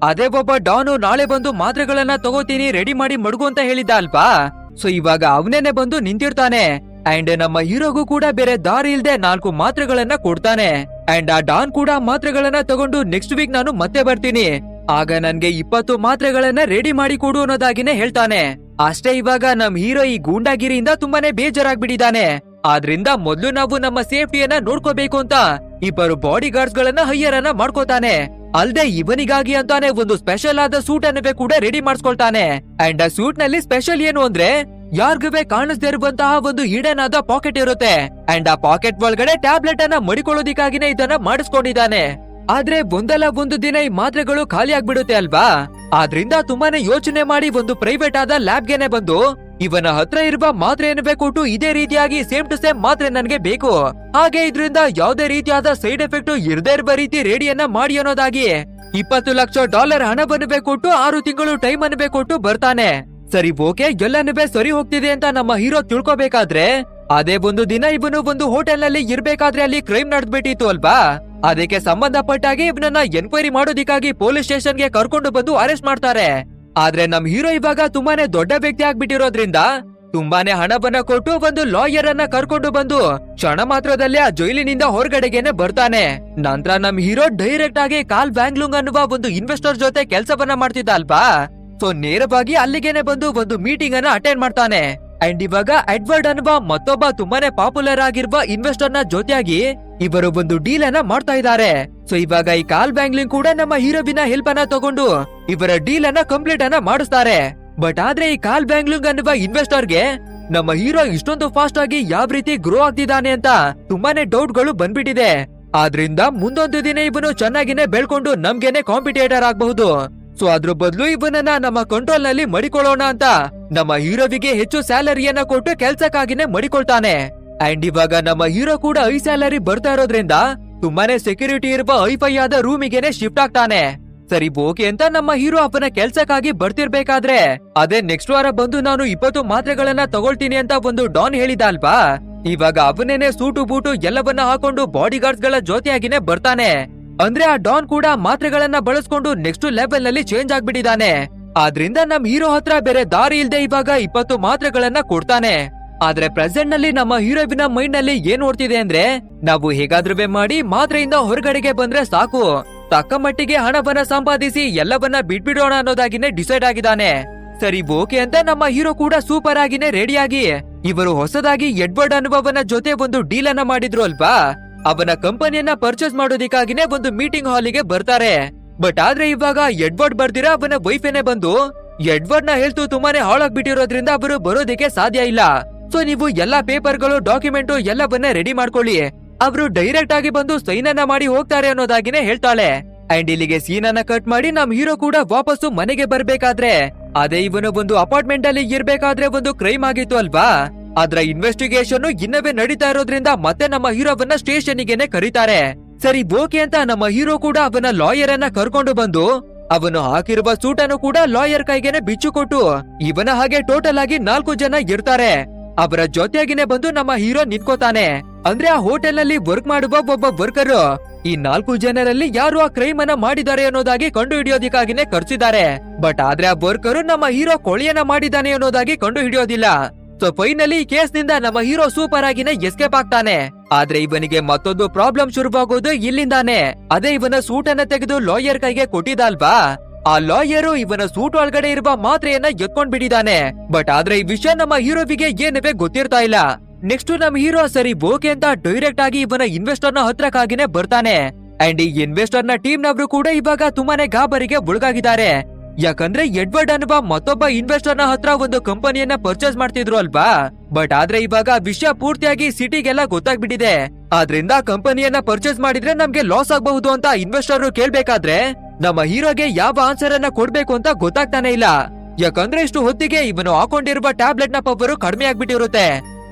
ಅದೇ ಒಬ್ಬ ಡಾನು ನಾಳೆ ಬಂದು ಮಾತ್ರೆಗಳನ್ನ ತಗೋತೀನಿ ರೆಡಿ ಮಾಡಿ ಮಡಗು ಅಂತ ಹೇಳಿದ್ದ ಅಲ್ವಾ. ಸೊ ಇವಾಗ ಅವನೇನೆ ಬಂದು ನಿಂತಿರ್ತಾನೆ. ಅಂಡ್ ನಮ್ಮ ಹೀರೋಗೂ ಕೂಡ ಬೇರೆ ದಾರಿ ಇಲ್ದೆ 4 ಮಾತ್ರೆಗಳನ್ನ ಕೊಡ್ತಾನೆ. ಅಂಡ್ ಆ ಡಾನ್ ಕೂಡ ಮಾತ್ರೆಗಳನ್ನ ತಗೊಂಡು ನೆಕ್ಸ್ಟ್ ವೀಕ್ ನಾನು ಮತ್ತೆ ಬರ್ತೀನಿ, ಆಗ ನನ್ಗೆ 20 ಮಾತ್ರೆಗಳನ್ನ ರೆಡಿ ಮಾಡಿ ಕೊಡು ಅನ್ನೋದಾಗಿನೇ ಹೇಳ್ತಾನೆ. ಅಷ್ಟೇ ಇವಾಗ ನಮ್ ಹೀರೋ ಈ ಗೂಂಡಾಗಿರಿಯಿಂದ ತುಂಬಾನೇ ಬೇಜಾರಾಗ್ಬಿಟ್ಟಿದ್ದಾನೆ. ಆದ್ರಿಂದ ಮೊದ್ಲು ನಾವು ನಮ್ಮ ಸೇಫ್ಟಿಯನ್ನ ನೋಡ್ಕೋಬೇಕು ಅಂತ ಇಬ್ಬರು ಬಾಡಿ ಗಾರ್ಡ್ಸ್ ಗಳನ್ನ ಹೈಯರ್ ಅನ್ನ ಮಾಡ್ಕೋತಾನೆ. ಅಲ್ದೆ ಇವನಿಗಾಗಿ ಅಂತಾನೆ ಒಂದು ಸ್ಪೆಷಲ್ ಆದ ಸೂಟ್ ಅನ್ನವೇ ಕೂಡ ರೆಡಿ ಮಾಡಿಸ್ಕೊಳ್ತಾನೆ. ಅಂಡ್ ಆ ಸೂಟ್ ನಲ್ಲಿ ಸ್ಪೆಷಲ್ ಏನು ಅಂದ್ರೆ ಯಾರ್ಗುವೆ ಕಾಣಿಸ್ದೇ ಇರುವಂತಹ ಒಂದು ಹಿಡನ್ ಆದ ಪಾಕೆಟ್ ಇರುತ್ತೆ. ಅಂಡ್ ಆ ಪಾಕೆಟ್ ಒಳಗಡೆ ಟ್ಯಾಬ್ಲೆಟ್ ಅನ್ನ ಮಡಿಕೊಳ್ಳೋದಿಕ್ಕಾಗಿನೇ ಇದನ್ನ ಮಾಡಿಸ್ಕೊಂಡಿದ್ದಾನೆ. ಆದ್ರೆ ಒಂದಲ್ಲ ಒಂದು ದಿನ ಈ ಮಾತ್ರೆಗಳು ಖಾಲಿ ಆಗ್ಬಿಡುತ್ತೆ ಅಲ್ವಾ. ಆದ್ರಿಂದ ತುಂಬಾನೇ ಯೋಚನೆ ಮಾಡಿ ಒಂದು ಪ್ರೈವೇಟ್ ಆದ ಲ್ಯಾಬ್ಗೆನೆ ಬಂದು ಇವನ ಹತ್ರ ಇರುವ ಮಾತ್ರೆಯನ್ನು ಕೊಟ್ಟು ಇದೇ ರೀತಿಯಾಗಿ ಸೇಮ್ ಟು ಸೇಮ್ ಮಾತ್ರೆ ನನ್ಗೆ ಬೇಕು, ಹಾಗೆ ಇದ್ರಿಂದ ಯಾವುದೇ ರೀತಿಯಾದ ಸೈಡ್ ಎಫೆಕ್ಟ್ ಇರದೇ ಇರುವ ರೀತಿ ರೆಡಿಯನ್ನ ಮಾಡಿ ಅನ್ನೋದಾಗಿ $20 ಲಕ್ಷ ಹಣವನ್ನು ಕೊಟ್ಟು 6 ತಿಂಗಳು ಟೈಮ್ ಅನ್ನು ಕೊಟ್ಟು ಬರ್ತಾನೆ. ಸರಿ ಓಕೆ, ಎಲ್ಲನೂ ಸರಿ ಹೋಗ್ತಿದೆ ಅಂತ ನಮ್ಮ ಹೀರೋ ತಿಳ್ಕೊಬೇಕಾದ್ರೆ ಅದೇ ಒಂದು ದಿನ ಇವನು ಒಂದು ಹೋಟೆಲ್ ನಲ್ಲಿ ಇರ್ಬೇಕಾದ್ರೆ ಅಲ್ಲಿ ಕ್ರೈಮ್ ನಡೆದ್ಬಿಟ್ಟಿತ್ತು ಅಲ್ವಾ. ಅದಕ್ಕೆ ಸಂಬಂಧಪಟ್ಟಾಗಿ ಇವನನ್ನ ಎನ್ಕ್ವೈರಿ ಮಾಡೋದಿಕ್ಕಾಗಿ ಪೊಲೀಸ್ ಸ್ಟೇಷನ್ಗೆ ಕರ್ಕೊಂಡು ಬಂದು ಅರೆಸ್ಟ್ ಮಾಡ್ತಾರೆ. ಆದ್ರೆ ನಮ್ ಹೀರೋ ಇವಾಗ ತುಂಬಾನೇ ದೊಡ್ಡ ವ್ಯಕ್ತಿ ಆಗ್ಬಿಟ್ಟಿರೋದ್ರಿಂದ ತುಂಬಾನೇ ಹಣವನ್ನ ಕೊಟ್ಟು ಒಂದು ಲಾಯರ್ ಅನ್ನ ಕರ್ಕೊಂಡು ಬಂದು ಕ್ಷಣ ಮಾತ್ರದಲ್ಲೇ ಆ ಜೈಲಿನಿಂದ ಹೊರಗಡೆಗೆನೆ ಬರ್ತಾನೆ. ನಂತರ ನಮ್ ಹೀರೋ ಡೈರೆಕ್ಟ್ ಆಗಿ ಕಾಲ್ ಬ್ಯಾಂಗ್ಲೂಂಗ್ ಅನ್ನುವ ಒಂದು ಇನ್ವೆಸ್ಟರ್ ಜೊತೆ ಕೆಲಸವನ್ನ ಮಾಡ್ತಿದ್ದ ಅಲ್ವಾ. ಸೊ ನೇರವಾಗಿ ಅಲ್ಲಿಗೆನೆ ಬಂದು ಒಂದು ಮೀಟಿಂಗ್ ಅನ್ನ ಅಟೆಂಡ್ ಮಾಡ್ತಾನೆ. ಅಂಡ್ ಇವಾಗ ಎಡ್ವರ್ಡ್ ಅನ್ನುವ ಮತ್ತೊಬ್ಬ ತುಂಬಾನೇ ಪಾಪ್ಯುಲರ್ ಆಗಿರುವ ಇನ್ವೆಸ್ಟರ್ ನ ಜೊತೆಯಾಗಿ ಇವರು ಒಂದು ಡೀಲ್ ಅನ್ನ ಮಾಡ್ತಾ ಇದ್ದಾರೆ. ಸೊ ಇವಾಗ ಈ ಕಾಲ್ ಬ್ಯಾಂಗ್ಲಿಂಗ್ ಕೂಡ ನಮ್ಮ ಹೀರೋವಿನ ಹೆಲ್ಪ್ ಅನ್ನ ತಗೊಂಡು ಇವರ ಡೀಲ್ ಅನ್ನ ಕಂಪ್ಲೀಟ್ ಅನ್ನ ಮಾಡಿಸ್ತಾರೆ. ಬಟ್ ಆದ್ರೆ ಈ ಕಾಲ್ ಬ್ಯಾಂಗ್ಲಿಂಗ್ ಅನ್ನುವ ಇನ್ವೆಸ್ಟರ್ಗೆ ನಮ್ಮ ಹೀರೋ ಇಷ್ಟೊಂದು ಫಾಸ್ಟ್ ಆಗಿ ಯಾವ ರೀತಿ ಗ್ರೋ ಆಗ್ತಿದ್ದಾನೆ ಅಂತ ತುಂಬಾನೇ ಡೌಟ್ ಗಳು ಬಂದ್ಬಿಟ್ಟಿದೆ. ಆದ್ರಿಂದ ಮುಂದೊಂದು ದಿನ ಇವನು ಚೆನ್ನಾಗಿನೇ ಬೆಳ್ಕೊಂಡು ನಮ್ಗೆನೆ ಕಾಂಪಿಟೇಟರ್ ಆಗಬಹುದು. ಸೊ ಅದ್ರ ಬದಲು ಇವನನ್ನ ನಮ್ಮ ಕಂಟ್ರೋಲ್ ನಲ್ಲಿ ಮಡಿಕೊಳ್ಳೋಣ ಅಂತ ನಮ್ಮ ಹೀರೋವಿಗೆ ಹೆಚ್ಚು ಸ್ಯಾಲರಿಯನ್ನ ಕೊಟ್ಟು ಕೆಲ್ಸಕ್ಕಾಗಿನೇ ಮಡಿಕೊಳ್ತಾನೆ. ಅಂಡ್ ಇವಾಗ ನಮ್ಮ ಹೀರೋ ಕೂಡ ಹೈ ಸ್ಯಾಲರಿ ಬರ್ತಾ ಇರೋದ್ರಿಂದ ತುಂಬಾನೇ ಸೆಕ್ಯೂರಿಟಿ ಇರುವ ಹೈಫೈ ಆದ ರೂಮಿಗೆನೆ ಶಿಫ್ಟ್ ಆಗ್ತಾನೆ. ಸರಿ ಓಕೆ ಅಂತ ನಮ್ಮ ಹೀರೋ ಅವನ ಕೆಲ್ಸಕ್ಕಾಗಿ ಬರ್ತಿರ್ಬೇಕಾದ್ರೆ ಅದೇ ನೆಕ್ಸ್ಟ್ ವಾರ ಬಂದು ನಾನು 20 ಮಾತ್ರೆಗಳನ್ನ ತಗೊಳ್ತೀನಿ ಅಂತ ಒಂದು ಡಾನ್ ಹೇಳಿದ ಅಲ್ವಾ. ಇವಾಗ ಅವನೇನೆ ಸೂಟು ಬೂಟು ಎಲ್ಲವನ್ನ ಹಾಕೊಂಡು ಬಾಡಿ ಗಾರ್ಡ್ಸ್ ಗಳ ಜೊತೆಯಾಗಿನೇ ಬರ್ತಾನೆ. ಅಂದ್ರೆ ಆ ಡಾನ್ ಕೂಡ ಮಾತ್ರೆಗಳನ್ನ ಬಳಸ್ಕೊಂಡು ನೆಕ್ಸ್ಟ್ ಲೆವೆಲ್ ನಲ್ಲಿ ಚೇಂಜ್ ಆಗ್ಬಿಟ್ಟಿದ್ದಾನೆ. ಆದ್ರಿಂದ ನಮ್ ಹೀರೋ ಹತ್ರ ಬೇರೆ ದಾರಿ ಇಲ್ದೆ ಇವಾಗ 20 ಮಾತ್ರೆಗಳನ್ನ ಕೊಡ್ತಾನೆ. ಆದ್ರೆ ಪ್ರೆಸೆಂಟ್ ನಲ್ಲಿ ನಮ್ಮ ಹೀರೋವಿನ ಮೈಂಡ್ ನಲ್ಲಿ ಏನ್ ಓಡ್ತಿದೆ ಅಂದ್ರೆ ನಾವು ಹೇಗಾದ್ರೂ ಮಾಡಿ ಮಾತ್ರೆಯಿಂದ ಹೊರಗಡೆಗೆ ಬಂದ್ರೆ ಸಾಕು, ತಕ್ಕ ಮಟ್ಟಿಗೆ ಹಣವನ್ನ ಸಂಪಾದಿಸಿ ಎಲ್ಲವನ್ನ ಬಿಟ್ಬಿಡೋಣ ಅನ್ನೋದಾಗಿನೇ ಡಿಸೈಡ್ ಆಗಿದ್ದಾನೆ. ಸರಿ ಓಕೆ ಅಂತ ನಮ್ಮ ಹೀರೋ ಕೂಡ ಸೂಪರ್ ಆಗಿನೇ ರೆಡಿಯಾಗಿ ಇವರು ಹೊಸದಾಗಿ ಎಡ್ವರ್ಡ್ ಅನ್ನುವವನ ಜೊತೆ ಒಂದು ಡೀಲ್ ಅನ್ನ ಮಾಡಿದ್ರು ಅಲ್ವಾ. ಅವನ ಕಂಪನಿಯನ್ನ ಪರ್ಚೇಸ್ ಮಾಡೋದಿಕ್ಕಾಗಿನೇ ಒಂದು ಮೀಟಿಂಗ್ ಹಾಲಿಗೆ ಬರ್ತಾರೆ. ಬಟ್ ಆದ್ರೆ ಇವಾಗ ಎಡ್ವರ್ಡ್ ಬರ್ದಿರ ಅವನ ವೈಫೇನೆ ಬಂದು ಎಡ್ವರ್ಡ್ ನ ಹೆಲ್ತ್ ತುಂಬಾನೇ ಹಾಳಾಗ್ಬಿಟ್ಟಿರೋದ್ರಿಂದ ಅವರು ಬರೋದಿಕ್ಕೆ ಸಾಧ್ಯ ಇಲ್ಲ. ಸೊ ನೀವು ಎಲ್ಲಾ ಪೇಪರ್ಗಳು ಡಾಕ್ಯುಮೆಂಟ್ ಎಲ್ಲವನ್ನ ರೆಡಿ ಮಾಡ್ಕೊಳ್ಳಿ, ಅವರು ಡೈರೆಕ್ಟ್ ಆಗಿ ಬಂದು ಸೈನ್ ಅನ್ನ ಮಾಡಿ ಹೋಗ್ತಾರೆ ಅನ್ನೋದಾಗಿನೇ ಹೇಳ್ತಾಳೆ. ಅಂಡ್ ಇಲ್ಲಿಗೆ ಸೀನ್ ಅನ್ನ ಕಟ್ ಮಾಡಿ ನಮ್ ಹೀರೋ ಕೂಡ ವಾಪಸ್ಸು ಮನೆಗೆ ಬರ್ಬೇಕಾದ್ರೆ ಅದೇ ಇವನು ಒಂದು ಅಪಾರ್ಟ್ಮೆಂಟ್ ಅಲ್ಲಿ ಇರ್ಬೇಕಾದ್ರೆ ಒಂದು ಕ್ರೈಮ್ ಆಗಿತ್ತು ಅಲ್ವಾ. ಅದ್ರ ಇನ್ವೆಸ್ಟಿಗೇಷನ್ ಇನ್ನವೇ ನಡೀತಾ ಇರೋದ್ರಿಂದ ಮತ್ತೆ ನಮ್ಮ ಹೀರೋವನ್ನ ಸ್ಟೇಷನ್ಗೆನೆ ಕರೀತಾರೆ. ಸರಿ ಓಕೆ ಅಂತ ನಮ್ಮ ಹೀರೋ ಕೂಡ ಅವನ ಲಾಯರ್ ಅನ್ನ ಕರ್ಕೊಂಡು ಬಂದು ಅವನು ಹಾಕಿರುವ ಸೂಟ್ ಅನ್ನು ಕೂಡ ಲಾಯರ್ ಕೈಗೆನೆ ಬಿಚ್ಚು ಕೊಟ್ಟು ಇವನ ಹಾಗೆ ಟೋಟಲ್ ಆಗಿ 4 ಜನ ಇರ್ತಾರೆ. ಅವರ ಜೊತೆಯಾಗಿನೇ ಬಂದು ನಮ್ಮ ಹೀರೋ ನಿಂತ್ಕೋತಾನೆ. ಅಂದ್ರೆ ಆ ಹೋಟೆಲ್ ನಲ್ಲಿ ವರ್ಕ್ ಮಾಡುವ ಒಬ್ಬ ವರ್ಕರ್ ಈ 4 ಜನರಲ್ಲಿ ಯಾರು ಆ ಕ್ರೈಮ್ ಅನ್ನ ಮಾಡಿದ್ದಾರೆ ಅನ್ನೋದಾಗಿ ಕಂಡು ಹಿಡಿಯೋದಿಕ್ಕಾಗಿನೇ ಕರ್ಸಿದ್ದಾರೆ. ಬಟ್ ಆದ್ರೆ ಆ ವರ್ಕರ್ ನಮ್ಮ ಹೀರೋ ಕೊಳೆಯನ್ನ ಮಾಡಿದ್ದಾನೆ ಅನ್ನೋದಾಗಿ ಕಂಡು ಹಿಡಿಯೋದಿಲ್ಲ. ಸೊ ಫೈನಲಿ ಈ ಕೇಸ್ ನಿಂದ ನಮ್ಮ ಹೀರೋ ಸೂಪರ್ ಆಗಿನೇ ಎಸ್ಕೇಪ್ ಆಗ್ತಾನೆ. ಆದ್ರೆ ಇವನಿಗೆ ಮತ್ತೊಂದು ಪ್ರಾಬ್ಲಮ್ ಶುರುವಾಗೋದು ಇಲ್ಲಿಂದಾನೆ. ಅದೇ ಇವನ ಸೂಟ್ ಅನ್ನ ತೆಗೆದು ಲಾಯರ್ ಕೈಗೆ ಕೊಟ್ಟಿದ್ದಲ್ವಾ. ಆ ಲಾಯರು ಇವನ ಸೂಟ್ ಒಳಗಡೆ ಇರುವ ಮಾತ್ರೆಯನ್ನ ಎತ್ಕೊಂಡ್ ಬಿಟ್ಟಿದ್ದಾನೆ. ಬಟ್ ಆದ್ರೆ ಈ ವಿಷಯ ನಮ್ಮ ಹೀರೋವಿಗೆ ಏನವೇ ಗೊತ್ತಿರ್ತಾ ಇಲ್ಲ. ನೆಕ್ಸ್ಟ್ ನಮ್ ಹೀರೋ ಸರಿ ಓಕೆ ಅಂತ ಡೈರೆಕ್ಟ್ ಆಗಿ ಇವನ ಇನ್ವೆಸ್ಟರ್ ನ ಹತ್ರಕ್ಕಾಗಿನೇ ಬರ್ತಾನೆ. ಅಂಡ್ ಈ ಇನ್ವೆಸ್ಟರ್ ನ ಟೀಮ್ ನವರು ಕೂಡ ಇವಾಗ ತುಂಬಾನೇ ಗಾಬರಿಗೆ ಒಳಗಾಗಿದ್ದಾರೆ. ಯಾಕಂದ್ರೆ ಎಡ್ವರ್ಡ್ ಅನ್ನುವ ಮತ್ತೊಬ್ಬ ಇನ್ವೆಸ್ಟರ್ ನ ಹತ್ರ ಒಂದು ಕಂಪನಿಯನ್ನ ಪರ್ಚೇಸ್ ಮಾಡ್ತಿದ್ರು ಅಲ್ವಾ. ಬಟ್ ಆದ್ರೆ ಇವಾಗ ವಿಷಯ ಪೂರ್ತಿಯಾಗಿ ಸಿಟಿಗೆಲ್ಲ ಗೊತ್ತಾಗ್ಬಿಟ್ಟಿದೆ. ಆದ್ರಿಂದ ಕಂಪನಿಯನ್ನ ಪರ್ಚೇಸ್ ಮಾಡಿದ್ರೆ ನಮ್ಗೆ ಲಾಸ್ ಆಗಬಹುದು ಅಂತ ಇನ್ವೆಸ್ಟರ್ ಕೇಳ್ಬೇಕಾದ್ರೆ ನಮ್ಮ ಹೀರೋಗೆ ಯಾವ ಆನ್ಸರ್ ಅನ್ನ ಕೊಡ್ಬೇಕು ಅಂತ ಗೊತ್ತಾಗ್ತಾನೆ ಇಲ್ಲ. ಯಾಕಂದ್ರೆ ಇಷ್ಟು ಹೊತ್ತಿಗೆ ಇವನು ಹಾಕೊಂಡಿರುವ ಟ್ಯಾಬ್ಲೆಟ್ ನ ಪವರ್ ಕಡಿಮೆ ಆಗ್ಬಿಟ್ಟಿರುತ್ತೆ.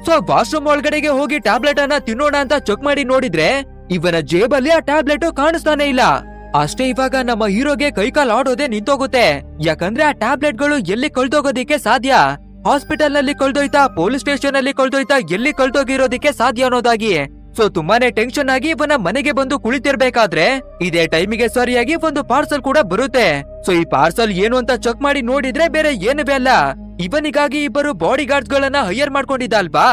ಸೊ ವಾಶ್ರೂಮ್ ಒಳಗಡೆಗೆ ಹೋಗಿ ಟ್ಯಾಬ್ಲೆಟ್ ಅನ್ನ ತಿನ್ನೋಣ ಅಂತ ಚೆಕ್ ಮಾಡಿ ನೋಡಿದ್ರೆ ಇವನ ಜೇಬಲ್ಲಿ ಆ ಟ್ಯಾಬ್ಲೆಟ್ ಕಾಣಿಸ್ತಾನೆ ಇಲ್ಲ. ಅಷ್ಟೇ ಇವಾಗ ನಮ್ಮ ಹೀರೋಗೆ ಕೈಕಾಲ್ ಆಡೋದೇ ನಿಂತೋಗುತ್ತೆ. ಯಾಕಂದ್ರೆ ಆ ಟ್ಯಾಬ್ಲೆಟ್ ಗಳು ಎಲ್ಲಿ ಕಳ್ದೋಗೋದಿಕ್ಕೆ ಸಾಧ್ಯ, ಹಾಸ್ಪಿಟಲ್ ನಲ್ಲಿ ಕಳ್ದೋಯ್ತಾ, ಪೊಲೀಸ್ ಸ್ಟೇಷನ್ ಅಲ್ಲಿ ಕಳ್ದೋಯ್ತಾ, ಎಲ್ಲಿ ಕಳ್ದೋಗಿರೋದಿಕ್ಕೆ ಸಾಧ್ಯ ಅನ್ನೋದಾಗಿ. ಸೊ ತುಂಬಾನೇ ಟೆನ್ಷನ್ ಆಗಿ ಇವನ ಮನೆಗೆ ಬಂದು ಕುಳಿತಿರ್ಬೇಕಾದ್ರೆ ಇದೇ ಟೈಮಿಗೆ ಸರಿಯಾಗಿ ಒಂದು ಪಾರ್ಸಲ್ ಕೂಡ ಬರುತ್ತೆ. ಸೊ ಈ ಪಾರ್ಸಲ್ ಏನು ಅಂತ ಚೆಕ್ ಮಾಡಿ ನೋಡಿದ್ರೆ ಬೇರೆ ಏನವೇ ಅಲ್ಲ, ಇವನಿಗಾಗಿ ಇಬ್ಬರು ಬಾಡಿ ಗಾರ್ಡ್ಸ್ ಗಳನ್ನ ಹೈಯರ್ ಮಾಡ್ಕೊಂಡಿದ್ದ ಅಲ್ವಾ.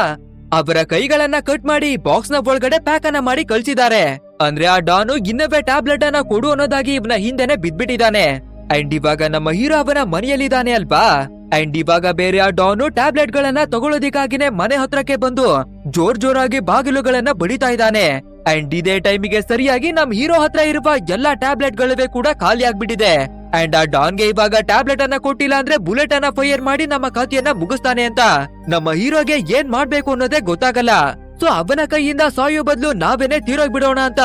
ಅವರ ಕೈಗಳನ್ನ ಕಟ್ ಮಾಡಿ ಬಾಕ್ಸ್ ನ ಒಳಗಡೆ ಪ್ಯಾಕ್ ಅನ್ನ ಮಾಡಿ ಕಳ್ಸಿದ್ದಾರೆ. ಅಂದ್ರೆ ಆ ಡಾನು ಇನ್ನವೇ ಟ್ಯಾಬ್ಲೆಟ್ ಅನ್ನ ಕೊಡು ಅನ್ನೋದಾಗಿ ಇವನ ಹಿಂದೆನೆ ಬಿದ್ಬಿಟ್ಟಿದ್ದಾನೆ. ಅಂಡ್ ಇವಾಗ ನಮ್ಮ ಹೀರೋ ಅವನ ಮನೆಯಲ್ಲಿದ್ದಾನೆ ಅಲ್ವಾ. ಅಂಡ್ ಇವಾಗ ಬೇರೆ ಆ ಡಾನು ಟ್ಯಾಬ್ಲೆಟ್ ಗಳನ್ನ ತಗೊಳ್ಳೋದಿಕ್ಕಾಗಿನೇ ಮನೆ ಹತ್ರಕ್ಕೆ ಬಂದು ಜೋರಾಗಿ ಬಾಗಿಲುಗಳನ್ನ ಬಡಿತಾ ಇದ್ದಾನೆ. ಅಂಡ್ ಇದೇ ಟೈಮಿಗೆ ಸರಿಯಾಗಿ ನಮ್ ಹೀರೋ ಹತ್ರ ಇರುವ ಎಲ್ಲಾ ಟ್ಯಾಬ್ಲೆಟ್ ಗಳವೇ ಕೂಡ ಖಾಲಿ ಆಗ್ಬಿಟ್ಟಿದೆ. ಅಂಡ್ ಆ ಡಾನ್ಗೆ ಇವಾಗ ಟ್ಯಾಬ್ಲೆಟ್ ಅನ್ನ ಕೊಟ್ಟಿಲ್ಲ ಅಂದ್ರೆ ಬುಲೆಟ್ ಅನ್ನ ಫೈರ್ ಮಾಡಿ ನಮ್ಮ ಕಥೆಯನ್ನ ಮುಗಿಸ್ತಾನೆ ಅಂತ ನಮ್ಮ ಹೀರೋಗೆ ಏನ್ ಮಾಡ್ಬೇಕು ಅನ್ನೋದೇ ಗೊತ್ತಾಗಲ್ಲ. ಸೊ ಅವನ ಕೈಯಿಂದ ಸಾಯೋ ಬದಲು ನಾವೇನೆ ತೀರೋಗ್ಬಿಡೋಣ ಅಂತ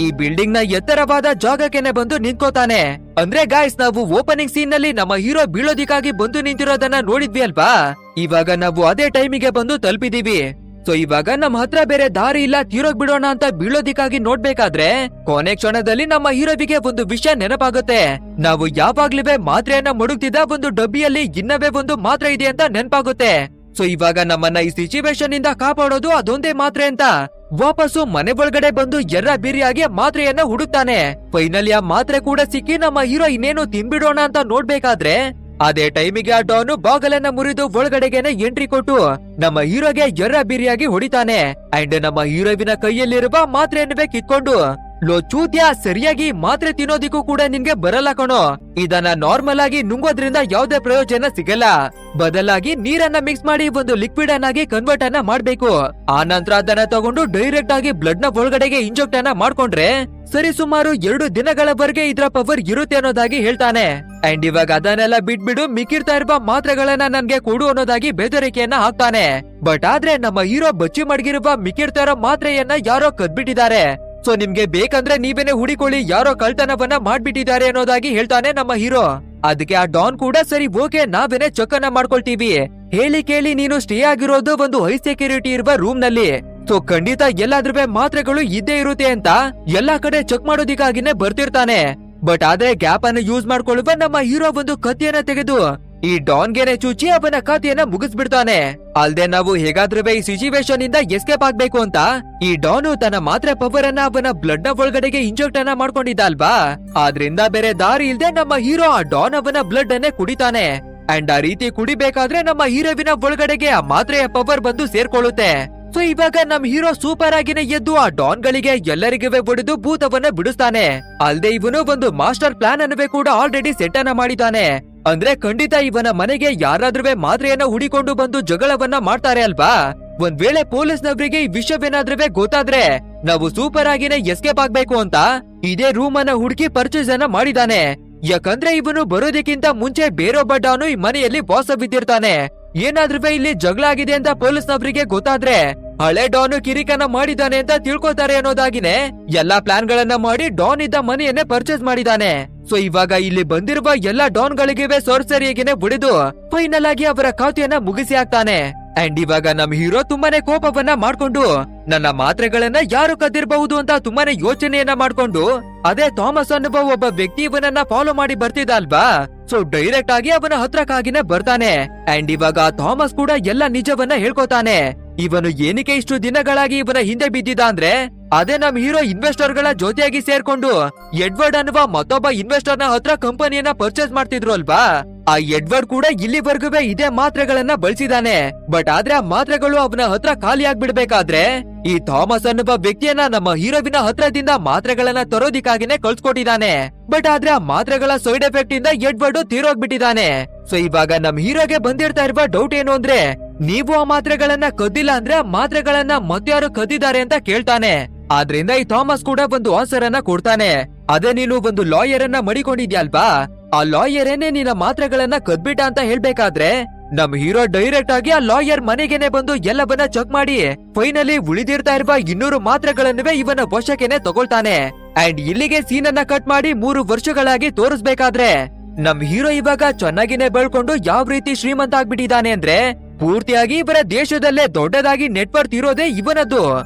ಈ ಬಿಲ್ಡಿಂಗ್ ನ ಎತ್ತರವಾದ ಜಾಗಕ್ಕೆನೆ ಬಂದು ನಿಂತ್ಕೋತಾನೆ. ಅಂದ್ರೆ ಗಾಯ್ಸ್, ನಾವು ಓಪನಿಂಗ್ ಸೀನ್ ನಲ್ಲಿ ನಮ್ಮ ಹೀರೋ ಬೀಳೋದಿಕ್ಕಾಗಿ ಬಂದು ನಿಂತಿರೋದನ್ನ ನೋಡಿದ್ವಿ ಅಲ್ವಾ. ಇವಾಗ ನಾವು ಅದೇ ಟೈಮಿಗೆ ಬಂದು ತಲುಪಿದೀವಿ. ಸೊ ಇವಾಗ ನಮ್ಮ ಹತ್ರ ಬೇರೆ ದಾರಿ ಇಲ್ಲ, ತೀರೋಗ್ ಬಿಡೋಣ ಅಂತ ಬೀಳೋದಿಕ್ಕಾಗಿ ನೋಡ್ಬೇಕಾದ್ರೆ ಕೊನೆ ಕ್ಷಣದಲ್ಲಿ ನಮ್ಮ ಹೀರೋವಿಗೆ ಒಂದು ವಿಷಯ ನೆನಪಾಗುತ್ತೆ. ನಾವು ಯಾವಾಗ್ಲೂ ಮಾತ್ರೆಯನ್ನ ಮುಡುಗ್ತಿದ್ದ ಒಂದು ಡಬ್ಬಿಯಲ್ಲಿ ಇನ್ನವೇ ಒಂದು ಮಾತ್ರೆ ಇದೆ ಅಂತ ನೆನಪಾಗುತ್ತೆ. ಸೊ ಇವಾಗ ನಮ್ಮನ್ನ ಈ ಸಿಚುವೇಶನ್ ಇಂದ ಕಾಪಾಡೋದು ಅದೊಂದೇ ಮಾತ್ರೆ ಅಂತ ವಾಪಸ್ಸು ಮನೆ ಒಳಗಡೆ ಬಂದು ಎರ್ರ ಬೀರಿಯಾಗಿ ಮಾತ್ರೆಯನ್ನ ಹುಡುಕ್ತಾನೆ. ಫೈನಲಿ ಆ ಮಾತ್ರೆ ಕೂಡ ಸಿಕ್ಕಿ ನಮ್ಮ ಹೀರೋ ಇನ್ನೇನು ತಿನ್ಬಿಡೋಣ ಅಂತ ನೋಡ್ಬೇಕಾದ್ರೆ ಅದೇ ಟೈಮಿಗೆ ಆ ಡಾನು ಬಾಗಲನ್ನ ಮುರಿದು ಒಳಗಡೆಗೆನೆ ಎಂಟ್ರಿ ಕೊಟ್ಟು ನಮ್ಮ ಹೀರೋಗೆ ಎರ್ರ ಬೀರಿಯಾಗಿ ಹೊಡಿತಾನೆ. ಅಂಡ್ ನಮ್ಮ ಹೀರೋವಿನ ಕೈಯಲ್ಲಿರುವ ಮಾತ್ರೆಯನ್ನೇ ಕಿತ್ಕೊಂಡು, ಲೋ ಚೂತ್ಯ, ಸರಿಯಾಗಿ ಮಾತ್ರೆ ತಿನ್ನೋದಿಕ್ಕೂ ಕೂಡ ನಿನ್ಗೆ ಬರಲ್ಲ ಕಣೋ. ಇದನ್ನ ನಾರ್ಮಲ್ ಆಗಿ ನುಂಗೋದ್ರಿಂದ ಯಾವ್ದೇ ಪ್ರಯೋಜನ ಸಿಗಲ್ಲ. ಬದಲಾಗಿ ನೀರನ್ನ ಮಿಕ್ಸ್ ಮಾಡಿ ಒಂದು ಲಿಕ್ವಿಡ್ ಅನ್ನಾಗಿ ಕನ್ವರ್ಟ್ ಅನ್ನ ಮಾಡ್ಬೇಕು. ಆ ನಂತರ ಅದನ್ನ ತಗೊಂಡು ಡೈರೆಕ್ಟ್ ಆಗಿ ಬ್ಲಡ್ ನ ಒಳಗಡೆಗೆ ಇಂಜೆಕ್ಟ್ ಅನ್ನ ಮಾಡ್ಕೊಂಡ್ರೆ ಸರಿ ಸುಮಾರು 2 ದಿನಗಳವರೆಗೆ ಇದ್ರ ಪವರ್ ಇರುತ್ತೆ ಅನ್ನೋದಾಗಿ ಹೇಳ್ತಾನೆ. ಅಂಡ್ ಇವಾಗ ಅದನ್ನೆಲ್ಲ ಬಿಟ್ಬಿಡು, ಮಿಕ್ಕಿರ್ತಾ ಇರುವ ಮಾತ್ರೆಗಳನ್ನ ನನ್ಗೆ ಕೊಡು ಅನ್ನೋದಾಗಿ ಬೆದರಿಕೆಯನ್ನ ಹಾಕ್ತಾನೆ. ಬಟ್ ಆದ್ರೆ ನಮ್ಮ ಹೀರೋ ಬಚ್ಚಿ ಮಡಗಿರುವ ಮಿಕ್ಕಿರ್ತಾ ಇರೋ ಮಾತ್ರೆಯನ್ನ ಯಾರೋ ಕದ್ಬಿಟ್ಟಿದ್ದಾರೆ. ಸೊ ನಿಮ್ಗೆ ಬೇಕಂದ್ರೆ ನೀವೇನೆ ಹುಡಿಕೊಳ್ಳಿ, ಯಾರೋ ಕಳ್ತನವನ್ನ ಮಾಡ್ಬಿಟ್ಟಿದ್ದಾರೆ ಅನ್ನೋದಾಗಿ ಹೇಳ್ತಾನೆ ನಮ್ಮ ಹೀರೋ. ಅದಕ್ಕೆ ಆ ಡಾನ್ ಕೂಡ ಸರಿ ಓಕೆ, ನಾವೇನೆ ಚೆಕ್ ಅನ್ನ ಮಾಡ್ಕೊಳ್ತೀವಿ. ಹೇಳಿ ಕೇಳಿ ನೀನು ಸ್ಟೇ ಆಗಿರೋದು ಒಂದು ಹೈ ಸೆಕ್ಯೂರಿಟಿ ಇರುವ ರೂಮ್ ನಲ್ಲಿ. ಸೊ ಖಂಡಿತ ಎಲ್ಲಾದ್ರೂ ಮಾತ್ರೆಗಳು ಇದ್ದೇ ಇರುತ್ತೆ ಅಂತ ಎಲ್ಲಾ ಕಡೆ ಚೆಕ್ ಮಾಡೋದಿಕ್ಕಾಗಿನೇ ಬರ್ತಿರ್ತಾನೆ. ಬಟ್ ಆದ್ರೆ ಗ್ಯಾಪ್ ಅನ್ನು ಯೂಸ್ ಮಾಡ್ಕೊಳ್ಳುವ ನಮ್ಮ ಹೀರೋ ಒಂದು ಕತ್ತಿಯನ್ನ ತೆಗೆದು ಈ ಡಾನ್ಗೆನೆ ಚುಚ್ಚಿ ಅವನ ಕಥೆಯನ್ನ ಮುಗಿಸ್ಬಿಡ್ತಾನೆ. ಅಲ್ದೆ ನಾವು ಹೇಗಾದ್ರೂ ಈ ಸಿಚುವೇಶನ್ ಇಂದ ಎಸ್ಕೇಪ್ ಆಗ್ಬೇಕು ಅಂತ ಈ ಡಾನು ತನ್ನ ಮಾತ್ರೆ ಪವರ್ ಅನ್ನ ಅವನ ಬ್ಲಡ್ ನ ಒಳಗಡೆಗೆ ಇಂಜೆಕ್ಟ್ ಅನ್ನ ಮಾಡ್ಕೊಂಡಿದ್ದ ಅಲ್ವಾ. ಆದ್ರಿಂದ ಬೇರೆ ದಾರಿ ಇಲ್ದೆ ನಮ್ಮ ಹೀರೋ ಆ ಡಾನ್ ಅವನ ಬ್ಲಡ್ ಅನ್ನೇ ಕುಡಿತಾನೆ. ಅಂಡ್ ಆ ರೀತಿ ಕುಡಿಬೇಕಾದ್ರೆ ನಮ್ಮ ಹೀರೋವಿನ ಒಳಗಡೆಗೆ ಆ ಮಾತ್ರೆಯ ಪವರ್ ಬಂದು ಸೇರ್ಕೊಳ್ಳುತ್ತೆ. ಸೊ ಇವಾಗ ನಮ್ ಹೀರೋ ಸೂಪರ್ ಆಗಿನೇ ಎದ್ದು ಆ ಡಾನ್ ಗಳಿಗೆ ಎಲ್ಲರಿಗೂ ಹೊಡೆದು ಭೂತವನ್ನ ಬಿಡಿಸ್ತಾನೆ. ಅಲ್ದೆ ಇವನು ಒಂದು ಮಾಸ್ಟರ್ ಪ್ಲಾನ್ ಅನ್ನವೇ ಕೂಡ ಆಲ್ರೆಡಿ ಸೆಟ್ ಅನ್ನ ಮಾಡಿದ್ದಾನೆ. ಅಂದ್ರೆ ಖಂಡಿತ ಇವನ ಮನೆಗೆ ಯಾರಾದ್ರೂ ಮಾತ್ರೆಯನ್ನ ಹುಡಿಕೊಂಡು ಬಂದು ಜಗಳವನ್ನ ಮಾಡ್ತಾರೆ ಅಲ್ವಾ. ಒಂದ್ ವೇಳೆ ಪೊಲೀಸ್ನವರಿಗೆ ಈ ವಿಷಯವೇನಾದ್ರೂ ಗೊತ್ತಾದ್ರೆ ನಾವು ಸೂಪರ್ ಆಗಿನೇ ಎಸ್ಕೇಪ್ ಆಗ್ಬೇಕು ಅಂತ ಇದೇ ರೂಮ್ ಅನ್ನ ಹುಡುಕಿ ಪರ್ಚೇಸ್ ಅನ್ನ ಮಾಡಿದಾನೆ. ಯಾಕಂದ್ರೆ ಇವನು ಬರೋದಕ್ಕಿಂತ ಮುಂಚೆ ಬೇರೊಬ್ಬ ಡಾನು ಈ ಮನೆಯಲ್ಲಿ ವಾಸ ಬಿದ್ದಿರ್ತಾನೆ. ಏನಾದ್ರೂ ಇಲ್ಲಿ ಜಗಳ ಆಗಿದೆ ಅಂತ ಪೊಲೀಸ್ನವರಿಗೆ ಗೊತ್ತಾದ್ರೆ ಹಳೆ ಡಾನು ಕಿರಿಕನ ಮಾಡಿದಾನೆ ಅಂತ ತಿಳ್ಕೊತಾರೆ ಅನ್ನೋದಾಗಿನೇ ಎಲ್ಲಾ ಪ್ಲಾನ್ ಗಳನ್ನ ಮಾಡಿ ಡಾನ್ ಇದ್ದ ಮನೆಯನ್ನೇ ಪರ್ಚೇಸ್ ಮಾಡಿದಾನೆ. ಸೊ ಇವಾಗ ಇಲ್ಲಿ ಬಂದಿರುವ ಎಲ್ಲಾ ಡಾನ್ ಗಳಿಗೆ ಸೋರ್ಸರಿಯಾಗಿನೇ ಹೊಡೆದು ಫೈನಲ್ ಆಗಿ ಅವರ ಖಾತೆಯನ್ನ ಮುಗಿಸಿ ಹಾಕ್ತಾನೆ. ಅಂಡ್ ಇವಾಗ ನಮ್ ಹೀರೋ ತುಂಬಾನೇ ಕೋಪವನ್ನ ಮಾಡ್ಕೊಂಡು ನನ್ನ ಮಾತ್ರೆಗಳನ್ನ ಯಾರು ಕದ್ದಿರಬಹುದು ಅಂತ ತುಂಬಾನೇ ಯೋಚನೆಯನ್ನ ಮಾಡ್ಕೊಂಡು ಅದೇ ಥಾಮಸ್ ಅನ್ನುವ ಒಬ್ಬ ವ್ಯಕ್ತಿ ಇವನನ್ನ ಫಾಲೋ ಮಾಡಿ ಬರ್ತಿದ್ದ ಅಲ್ವಾ. ಸೊ ಡೈರೆಕ್ಟ್ ಆಗಿ ಅವನ ಹತ್ರಕ್ಕಾಗಿನೇ ಬರ್ತಾನೆ. ಅಂಡ್ ಇವಾಗ ಥಾಮಸ್ ಕೂಡ ಎಲ್ಲ ನಿಜವನ್ನ ಹೇಳ್ಕೊತಾನೆ. ಇವನು ಏನಕ್ಕೆ ಇಷ್ಟು ದಿನಗಳಾಗಿ ಇವನ ಹಿಂದೆ ಬಿದ್ದಿದ್ದ ಅಂದ್ರೆ ಅದೇ ನಮ್ ಹೀರೋ ಇನ್ವೆಸ್ಟರ್ ಗಳ ಜೊತೆಯಾಗಿ ಸೇರ್ಕೊಂಡು ಎಡ್ವರ್ಡ್ ಅನ್ನುವ ಮತ್ತೊಬ್ಬ ಇನ್ವೆಸ್ಟರ್ ನ ಹತ್ರ ಕಂಪನಿಯನ್ನ ಪರ್ಚೇಸ್ ಮಾಡ್ತಿದ್ರು ಅಲ್ವಾ. ಆ ಎಡ್ವರ್ಡ್ ಕೂಡ ಇಲ್ಲಿವರೆಗೂ ಇದೇ ಮಾತ್ರೆಗಳನ್ನ ಬಳಸಿದಾನೆ. ಬಟ್ ಆದ್ರೆ ಆ ಮಾತ್ರೆಗಳು ಅವನ ಹತ್ರ ಖಾಲಿ ಆಗ್ಬಿಡ್ಬೇಕಾದ್ರೆ ಈ ಥಾಮಸ್ ಅನ್ನುವ ವ್ಯಕ್ತಿಯನ್ನ ನಮ್ಮ ಹೀರೋವಿನ ಹತ್ರದಿಂದ ಮಾತ್ರೆಗಳನ್ನ ತರೋದಿಕ್ಕಾಗಿನೇ ಕಳ್ಸ್ಕೊಟ್ಟಿದ್ದಾನೆ. ಬಟ್ ಆದ್ರೆ ಆ ಮಾತ್ರೆಗಳ ಸೈಡ್ ಎಫೆಕ್ಟ್ ಇಂದ ಎಡ್ವರ್ಡ್ ತೀರೋಗ್ಬಿಟ್ಟಿದ್ದಾನೆ. ಸೊ ಇವಾಗ ನಮ್ ಹೀರೋಗೆ ಬಂದಿರ್ತಾ ಇರುವ ಡೌಟ್ ಏನು ಅಂದ್ರೆ ನೀವು ಆ ಮಾತ್ರೆಗಳನ್ನ ಕದ್ದಿಲ್ಲ ಅಂದ್ರೆ ಆ ಮಾತ್ರೆಗಳನ್ನ ಮತ್ತಾರು ಕದ್ದಿದ್ದಾರೆ ಅಂತ ಕೇಳ್ತಾನೆ. ಆದ್ರಿಂದ ಈ ಥಾಮಸ್ ಕೂಡ ಒಂದು ಆನ್ಸರ್ ಅನ್ನ ಕೊಡ್ತಾನೆ. ಅದೇ ನೀನು ಒಂದು ಲಾಯರ್ ಅನ್ನ ಮಡಿಕೊಂಡಿದ್ಯಲ್ವಾ, ಆ ಲಾಯರ್ ಏನೇ ನಿನ್ನ ಮಾತ್ರೆಗಳನ್ನ ಕದ್ಬಿಟ್ಟ ಅಂತ ಹೇಳ್ಬೇಕಾದ್ರೆ ನಮ್ ಹೀರೋ ಡೈರೆಕ್ಟ್ ಆಗಿ ಆ ಲಾಯರ್ ಮನೆಗೆನೆ ಬಂದು ಎಲ್ಲವನ್ನ ಚೆಕ್ ಮಾಡಿ ಫೈನಲಿ ಉಳಿದಿರ್ತಾ ಇರುವ 200 ಮಾತ್ರೆಗಳನ್ನುವೆ ಇವನ ವಶಕ್ಕೆನೆ ತಗೊಳ್ತಾನೆ. ಅಂಡ್ ಇಲ್ಲಿಗೆ ಸೀನ್ ಅನ್ನ ಕಟ್ ಮಾಡಿ 3 ವರ್ಷಗಳಾಗಿ ತೋರಿಸ್ಬೇಕಾದ್ರೆ ನಮ್ ಹೀರೋ ಇವಾಗ ಚೆನ್ನಾಗಿನೇ ಬೆಳ್ಕೊಂಡು ಯಾವ ರೀತಿ ಶ್ರೀಮಂತ ಆಗ್ಬಿಟ್ಟಿದ್ದಾನೆ ಅಂದ್ರೆ ಪೂರ್ತಿಯಾಗಿ ಇವರ ದೇಶದಲ್ಲೇ ದೊಡ್ಡದಾಗಿ ನೆಟ್ವರ್ಕ್ ಇರೋದೇ ಇವನದ್ದು.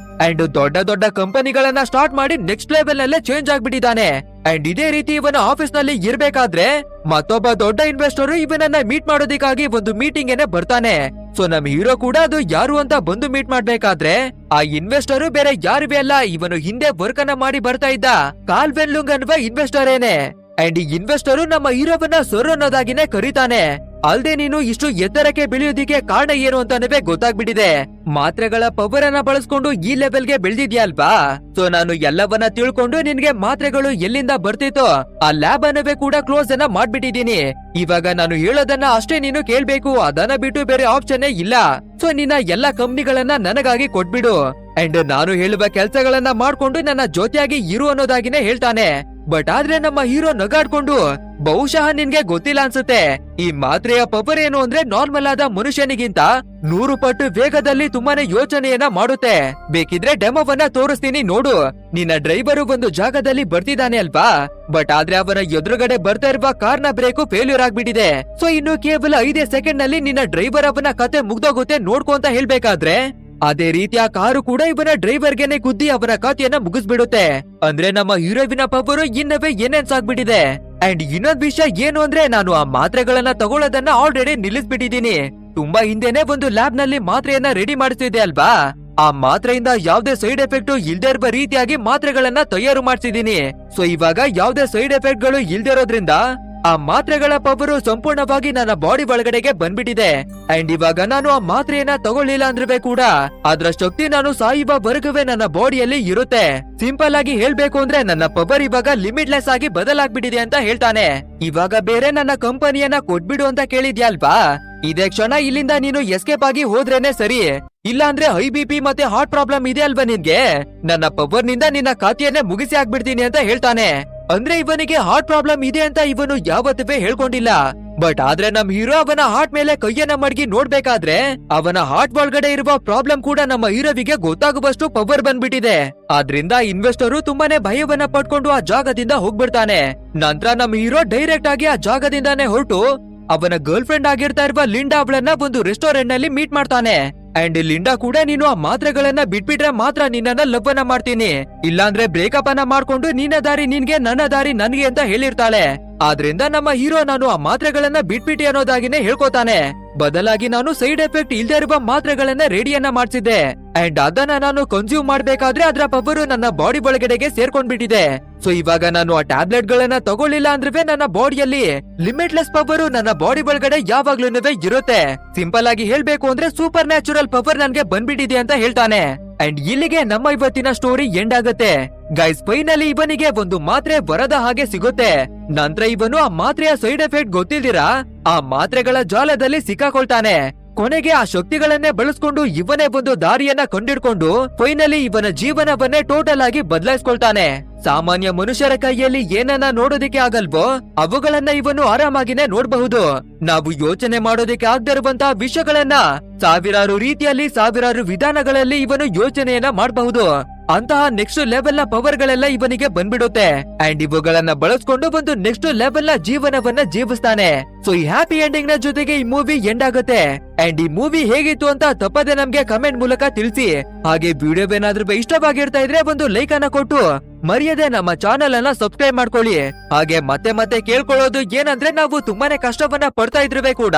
ಅಂಡ್ ದೊಡ್ಡ ದೊಡ್ಡ ಕಂಪನಿಗಳನ್ನ ಸ್ಟಾರ್ಟ್ ಮಾಡಿ ನೆಕ್ಸ್ಟ್ ಲೆವೆಲ್ ಅಲ್ಲೇ ಚೇಂಜ್ ಆಗ್ಬಿಟ್ಟಿದ್ದಾನೆ. ಅಂಡ್ ಇದೇ ರೀತಿ ಇವನ ಆಫೀಸ್ ನಲ್ಲಿ ಇರ್ಬೇಕಾದ್ರೆ ಮತ್ತೊಬ್ಬ ದೊಡ್ಡ ಇನ್ವೆಸ್ಟರ್ ಇವನನ್ನ ಮೀಟ್ ಮಾಡೋದಿಕ್ಕಾಗಿ ಒಂದು ಮೀಟಿಂಗ್ ಏನೇ ಬರ್ತಾನೆ. ಸೊ ನಮ್ ಹೀರೋ ಕೂಡ ಅದು ಯಾರು ಅಂತ ಬಂದು ಮೀಟ್ ಮಾಡ್ಬೇಕಾದ್ರೆ ಆ ಇನ್ವೆಸ್ಟರ್ ಬೇರೆ ಯಾರಿವೆ ಅಲ್ಲ, ಇವನು ಹಿಂದೆ ವರ್ಕ್ ಅನ್ನ ಮಾಡಿ ಬರ್ತಾ ಇದ್ದ ಕಾಲ್ವೆನ್ ಲುಂಗ್ ಅನ್ನುವ ಇನ್ವೆಸ್ಟರ್ ಏನೇ. ಅಂಡ್ ಈ ಇನ್ವೆಸ್ಟರ್ ನಮ್ಮ ಹೀರೋವನ್ನ ಸರ್ ಅನ್ನೋದಾಗಿನೇ ಕರೀತಾನೆ. ಅಲ್ದೆ ನೀನು ಇಷ್ಟು ಎತ್ತರಕ್ಕೆ ಬೆಳೆಯೋದಿಕ್ಕೆ ಕಾರಣ ಏನು ಅಂತಾನವೇ ಗೊತ್ತಾಗ್ಬಿಟ್ಟಿದೆ. ಮಾತ್ರೆಗಳ ಪವರ್ ಅನ್ನ ಬಳಸ್ಕೊಂಡು ಈ ಲೆವೆಲ್ಗೆ ಬೆಳೆದಿದ್ಯಲ್ವಾ. ಸೊ ನಾನು ಎಲ್ಲವನ್ನ ತಿಳ್ಕೊಂಡು ನಿನ್ಗೆ ಮಾತ್ರೆಗಳು ಎಲ್ಲಿಂದ ಬರ್ತಿತ್ತೋ ಆ ಲ್ಯಾಬ್ ಅನ್ನವೇ ಕೂಡ ಕ್ಲೋಸ್ ಅನ್ನ ಮಾಡ್ಬಿಟ್ಟಿದೀನಿ. ಇವಾಗ ನಾನು ಹೇಳೋದನ್ನ ಅಷ್ಟೇ ನೀನು ಕೇಳ್ಬೇಕು, ಅದನ್ನ ಬಿಟ್ಟು ಬೇರೆ ಆಪ್ಷನ್ ಇಲ್ಲ. ಸೊ ನಿನ್ನ ಎಲ್ಲಾ ಕಂಪ್ನಿಗಳನ್ನ ನನಗಾಗಿ ಕೊಟ್ಬಿಡು. ಅಂಡ್ ನಾನು ಹೇಳುವ ಕೆಲ್ಸಗಳನ್ನ ಮಾಡ್ಕೊಂಡು ನನ್ನ ಜೊತೆಯಾಗಿ ಇರು ಅನ್ನೋದಾಗಿನೇ ಹೇಳ್ತಾನೆ. ಬಟ್ ಆದ್ರೆ ನಮ್ಮ ಹೀರೋ ನಗಾಡ್ಕೊಂಡು ಬಹುಶಃ ನಿನ್ಗೆ ಗೊತ್ತಿಲ್ಲ ಅನ್ಸುತ್ತೆ, ಈ ಮಾತ್ರೆಯ ಪವರ್ ಏನು ಅಂದ್ರೆ ನಾರ್ಮಲ್ ಆದ ಮನುಷ್ಯನಿಗಿಂತ 100 ಪಟ್ಟು ವೇಗದಲ್ಲಿ ತುಂಬಾನೇ ಯೋಚನೆಯನ್ನ ಮಾಡುತ್ತೆ. ಬೇಕಿದ್ರೆ ಡೆಮೋವನ್ನ ತೋರಿಸ್ತೀನಿ ನೋಡು. ನಿನ್ನ ಡ್ರೈವರ್ ಒಂದು ಜಾಗದಲ್ಲಿ ಬರ್ತಿದ್ದಾನೆ ಅಲ್ವಾ, ಬಟ್ ಆದ್ರೆ ಅವನ ಎದುರುಗಡೆ ಬರ್ತಾ ಇರುವ ಕಾರ್ನ ಬ್ರೇಕು ಫೇಲ್ಯೂರ್ ಆಗ್ಬಿಟ್ಟಿದೆ. ಸೊ ಇನ್ನು ಕೇವಲ 5 ಸೆಕೆಂಡ್ ನಲ್ಲಿ ನಿನ್ನ ಡ್ರೈವರ್ ಅವನ ಕತೆ ಮುಗ್ದೋಗುತ್ತೆ ನೋಡ್ಕೊಂತ ಹೇಳ್ಬೇಕಾದ್ರೆ ಅದೇ ರೀತಿ ಆ ಕಾರು ಕೂಡ ಇವನ ಡ್ರೈವರ್ಗೆನೆ ಗುದ್ದಿ ಅವನ ಖಾತೆಯನ್ನ ಮುಗಿಸ್ಬಿಡುತ್ತೆ. ಅಂದ್ರೆ ನಮ್ಮ ಹೀರೋವಿನ ಪವರು ಇನ್ನವೇ ಏನೇನ್ಸ್ ಆಗ್ಬಿಟ್ಟಿದೆ. ಅಂಡ್ ಇನ್ನೊಂದ್ ವಿಷಯ ಏನು ಅಂದ್ರೆ ನಾನು ಆ ಮಾತ್ರೆಗಳನ್ನ ತಗೊಳ್ಳೋದನ್ನ ಆಲ್ರೆಡಿ ನಿಲ್ಲಿಸ್ಬಿಟ್ಟಿದೀನಿ. ತುಂಬಾ ಹಿಂದೆನೆ ಒಂದು ಲ್ಯಾಬ್ ನಲ್ಲಿ ಮಾತ್ರೆಯನ್ನ ರೆಡಿ ಮಾಡಿಸಿದೆ ಅಲ್ವಾ. ಆ ಮಾತ್ರೆಯಿಂದ ಯಾವ್ದೇ ಸೈಡ್ ಎಫೆಕ್ಟ್ ಇಲ್ದೇ ಇರುವ ರೀತಿಯಾಗಿ ಮಾತ್ರೆಗಳನ್ನ ತಯಾರು ಮಾಡ್ಸಿದೀನಿ. ಸೊ ಇವಾಗ ಯಾವ್ದೇ ಸೈಡ್ ಎಫೆಕ್ಟ್ ಗಳು ಇಲ್ದೇ ಇರೋದ್ರಿಂದ ಆ ಮಾತ್ರೆಗಳ ಪವರು ಸಂಪೂರ್ಣವಾಗಿ ನನ್ನ ಬಾಡಿ ಒಳಗಡೆಗೆ ಬಂದ್ಬಿಟ್ಟಿದೆ. ಅಂಡ್ ಇವಾಗ ನಾನು ಆ ಮಾತ್ರೆಯನ್ನ ತಗೊಳ್ಳಿಲ್ಲ ಅಂದ್ರೆ ಕೂಡ ಅದ್ರ ಶಕ್ತಿ ನಾನು ಸಾಯುವ ವರ್ಗವೇ ನನ್ನ ಬಾಡಿಯಲ್ಲಿ ಇರುತ್ತೆ. ಸಿಂಪಲ್ ಆಗಿ ಹೇಳ್ಬೇಕು ಅಂದ್ರೆ ನನ್ನ ಪವರ್ ಇವಾಗ ಲಿಮಿಟ್ಲೆಸ್ ಆಗಿ ಬದಲಾಗ್ಬಿಟ್ಟಿದೆ ಅಂತ ಹೇಳ್ತಾನೆ. ಇವಾಗ ಬೇರೆ ನನ್ನ ಕಂಪನಿಯನ್ನ ಕೊಟ್ಬಿಡು ಅಂತ ಕೇಳಿದ್ಯಲ್ವಾ, ಇದೇ ಕ್ಷಣ ಇಲ್ಲಿಂದ ನೀನು ಎಸ್ಕೇಪ್ ಆಗಿ ಹೋದ್ರೇನೆ ಸರಿ. ಇಲ್ಲ ಅಂದ್ರೆ ಹೈ BP ಮತ್ತೆ ಹಾರ್ಟ್ ಪ್ರಾಬ್ಲಮ್ ಇದೆ ಅಲ್ವಾ ನಿನ್ಗೆ, ನನ್ನ ಪವರ್ ನಿಂದ ನಿನ್ನ ಖಾತೆಯನ್ನೇ ಮುಗಿಸಿ ಆಗ್ಬಿಡ್ತೀನಿ ಅಂತ ಹೇಳ್ತಾನೆ. ಅಂದ್ರೆ ಇವನಿಗೆ ಹಾರ್ಟ್ ಪ್ರಾಬ್ಲಮ್ ಇದೆ ಅಂತ ಇವನು ಯಾವತ್ತೂ ಹೇಳ್ಕೊಂಡಿಲ್ಲ. ಬಟ್ ಆದ್ರೆ ನಮ್ ಹೀರೋ ಅವನ ಹಾರ್ಟ್ ಮೇಲೆ ಕೈಯನ್ನ ಮಡಗಿ ನೋಡ್ಬೇಕಾದ್ರೆ ಅವನ ಹಾರ್ಟ್ ಒಳಗಡೆ ಇರುವ ಪ್ರಾಬ್ಲಮ್ ಕೂಡ ನಮ್ಮ ಹೀರೋವಿಗೆ ಗೊತ್ತಾಗುವಷ್ಟು ಪವರ್ ಬಂದ್ಬಿಟ್ಟಿದೆ. ಆದ್ರಿಂದ ಇನ್ವೆಸ್ಟರು ತುಂಬಾನೇ ಭಯವನ್ನ ಪಡ್ಕೊಂಡು ಆ ಜಾಗದಿಂದ ಹೋಗ್ಬಿಡ್ತಾನೆ. ನಂತರ ನಮ್ ಹೀರೋ ಡೈರೆಕ್ಟ್ ಆಗಿ ಆ ಜಾಗದಿಂದಾನೇ ಹೊರಟು ಅವನ ಗರ್ಲ್ ಫ್ರೆಂಡ್ ಆಗಿರ್ತಾ ಇರುವ ಲಿಂಡಾ ಅವಳನ್ನ ಒಂದು ರೆಸ್ಟೋರೆಂಟ್ ನಲ್ಲಿ ಮೀಟ್ ಮಾಡ್ತಾನೆ. ಅಂಡ್ ಲಿಂಡಾ ಕೂಡ ನೀನು ಆ ಮಾತ್ರೆಗಳನ್ನ ಬಿಟ್ಬಿಟ್ರೆ ಮಾತ್ರ ನಿನ್ನನ್ನ ಲವ್ ಅನ್ನ ಮಾಡ್ತೀನಿ, ಇಲ್ಲಾಂದ್ರೆ ಬ್ರೇಕಪ್ ಅನ್ನ ಮಾಡ್ಕೊಂಡು ನಿನ್ನ ದಾರಿ ನಿನ್ಗೆ ನನ್ನ ದಾರಿ ನನ್ಗೆ ಅಂತ ಹೇಳಿರ್ತಾಳೆ. ಆದ್ರಿಂದ ನಮ್ಮ ಹೀರೋ ನಾನು ಆ ಮಾತ್ರೆಗಳನ್ನ ಬಿಟ್ಬಿಟ್ಟಿ ಅನ್ನೋದಾಗಿನೇ ಹೇಳ್ಕೊತಾನೆ. ಬದಲಾಗಿ ನಾನು ಸೈಡ್ ಎಫೆಕ್ಟ್ ಇಲ್ದೇ ಇರುವ ಮಾತ್ರೆಗಳನ್ನ ರೆಡಿಯನ್ನ ಮಾಡ್ಸಿದ್ದೆ. ಅಂಡ್ ಅದನ್ನ ನಾನು ಕನ್ಸ್ಯೂಮ್ ಮಾಡ್ಬೇಕಾದ್ರೆ ಅದ್ರ ಪವರು ನನ್ನ ಬಾಡಿ ಒಳಗಡೆಗೆ ಸೇರ್ಕೊಂಡ್ಬಿಟ್ಟಿದೆ. ಸೊ ಇವಾಗ ನಾನು ಆ ಟ್ಯಾಬ್ಲೆಟ್ ಗಳನ್ನ ತಗೊಳ್ಳಿಲ್ಲ ಅಂದ್ರೆ ನನ್ನ ಬಾಡಿಯಲ್ಲಿ ಲಿಮಿಟ್ಲೆಸ್ ಪವರು ನನ್ನ ಬಾಡಿ ಒಳಗಡೆ ಯಾವಾಗ್ಲೂ ಇರುತ್ತೆ. ಸಿಂಪಲ್ ಆಗಿ ಹೇಳ್ಬೇಕು ಅಂದ್ರೆ ಸೂಪರ್ ನ್ಯಾಚುರಲ್ ಪವರ್ ನನ್ಗೆ ಬಂದ್ಬಿಟ್ಟಿದೆ ಅಂತ ಹೇಳ್ತಾನೆ. ಅಂಡ್ ಇಲ್ಲಿಗೆ ನಮ್ಮ ಇವತ್ತಿನ ಸ್ಟೋರಿ ಎಂಡ್ ಆಗುತ್ತೆ. ಗೈಸ್ ಫೈನಲಿ ಇವನಿಗೆ ಒಂದು ಮಾತ್ರೆ ಬರದ ಹಾಗೆ ಸಿಗುತ್ತೆ. ನಂತರ ಇವನು ಆ ಮಾತ್ರೆಯ ಸೈಡ್ ಎಫೆಕ್ಟ್ ಗೊತ್ತಿಲ್ದಿರಾ ಆ ಮಾತ್ರೆಗಳ ಜಾಲದಲ್ಲಿ ಸಿಕ್ಕಾಕೊಳ್ತಾನೆ. ಕೊನೆಗೆ ಆ ಶಕ್ತಿಗಳನ್ನೇ ಬಳಸ್ಕೊಂಡು ಇವನೇ ಒಂದು ದಾರಿಯನ್ನ ಕಂಡಿಡ್ಕೊಂಡು ಫೈನಲಿ ಇವನ ಜೀವನವನ್ನೇ ಟೋಟಲ್ ಆಗಿ ಬದಲಾಯಿಸ್ಕೊಳ್ತಾನೆ. ಸಾಮಾನ್ಯ ಮನುಷ್ಯರ ಕೈಯಲ್ಲಿ ಏನನ್ನ ನೋಡೋದಿಕ್ಕೆ ಆಗಲ್ವೋ ಅವುಗಳನ್ನ ಇವನು ಆರಾಮಾಗಿನೇ ನೋಡಬಹುದು. ನಾವು ಯೋಚನೆ ಮಾಡೋದಿಕ್ಕೆ ಆಗದೆ ಇರುವಂತಹ ವಿಷಯಗಳನ್ನ ಸಾವಿರಾರು ರೀತಿಯಲ್ಲಿ ಸಾವಿರಾರು ವಿಧಾನಗಳಲ್ಲಿ ಇವನು ಯೋಚನೆಯನ್ನ ಮಾಡಬಹುದು. ಅಂತಹ ನೆಕ್ಸ್ಟ್ ಲೆವೆಲ್ ನ ಪವರ್ ಗಳೆಲ್ಲ ಇವನಿಗೆ ಬಂದ್ಬಿಡುತ್ತೆ. ಅಂಡ್ ಇವುಗಳನ್ನ ಬಳಸ್ಕೊಂಡು ಒಂದು ನೆಕ್ಸ್ಟ್ ಲೆವೆಲ್ ನ ಜೀವನವನ್ನ ಜೀವಿಸ್ತಾನೆ. ಸೊ ಈ ಹ್ಯಾಪಿ ಎಂಡಿಂಗ್ ನ ಜೊತೆಗೆ ಈ ಮೂವಿ ಎಂಡ್ ಆಗುತ್ತೆ. ಅಂಡ್ ಈ ಮೂವಿ ಹೇಗಿತ್ತು ಅಂತ ತಪ್ಪದೆ ನಮ್ಗೆ ಕಮೆಂಟ್ ಮೂಲಕ ತಿಳಿಸಿ. ಹಾಗೆ ವಿಡಿಯೋ ಏನಾದ್ರೂ ಇಷ್ಟವಾಗಿರ್ತಾ ಇದ್ರೆ ಒಂದು ಲೈಕ್ ಅನ್ನ ಕೊಟ್ಟು ಮರೆಯದೆ ನಮ್ಮ ಚಾನೆಲ್ ಅನ್ನ ಸಬ್ಸ್ಕ್ರೈಬ್ ಮಾಡ್ಕೊಳ್ಳಿ. ಹಾಗೆ ಮತ್ತೆ ಕೇಳ್ಕೊಳ್ಳೋದು ಏನಂದ್ರೆ ನಾವು ತುಂಬಾನೇ ಕಷ್ಟವನ್ನ ಪಡ್ತಾ ಇದ್ರೆ ಕೂಡ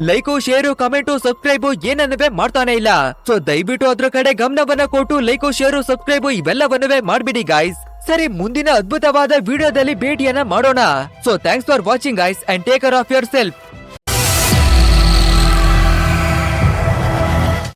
ಲೈಕು ಶೇರು ಕಮೆಂಟು ಸಬ್ಸ್ಕ್ರೈಬ್ ಏನನ್ನವೇ ಮಾಡ್ತಾನೆ ಇಲ್ಲ. ಸೊ ದಯವಿಟ್ಟು ಅದ್ರ ಕಡೆ ಗಮನವನ್ನ ಕೊಟ್ಟು ಲೈಕು ಶೇರು ಸಬ್ಸ್ಕ್ರೈಬ್ ಇವೆಲ್ಲವನ್ನವೇ ಮಾಡ್ಬಿಡಿ ಗಾಯ್ಸ್. ಸರಿ, ಮುಂದಿನ ಅದ್ಭುತವಾದ ವಿಡಿಯೋದಲ್ಲಿ ಭೇಟಿಯನ್ನ ಮಾಡೋಣ. So thanks for watching guys and take care of your self.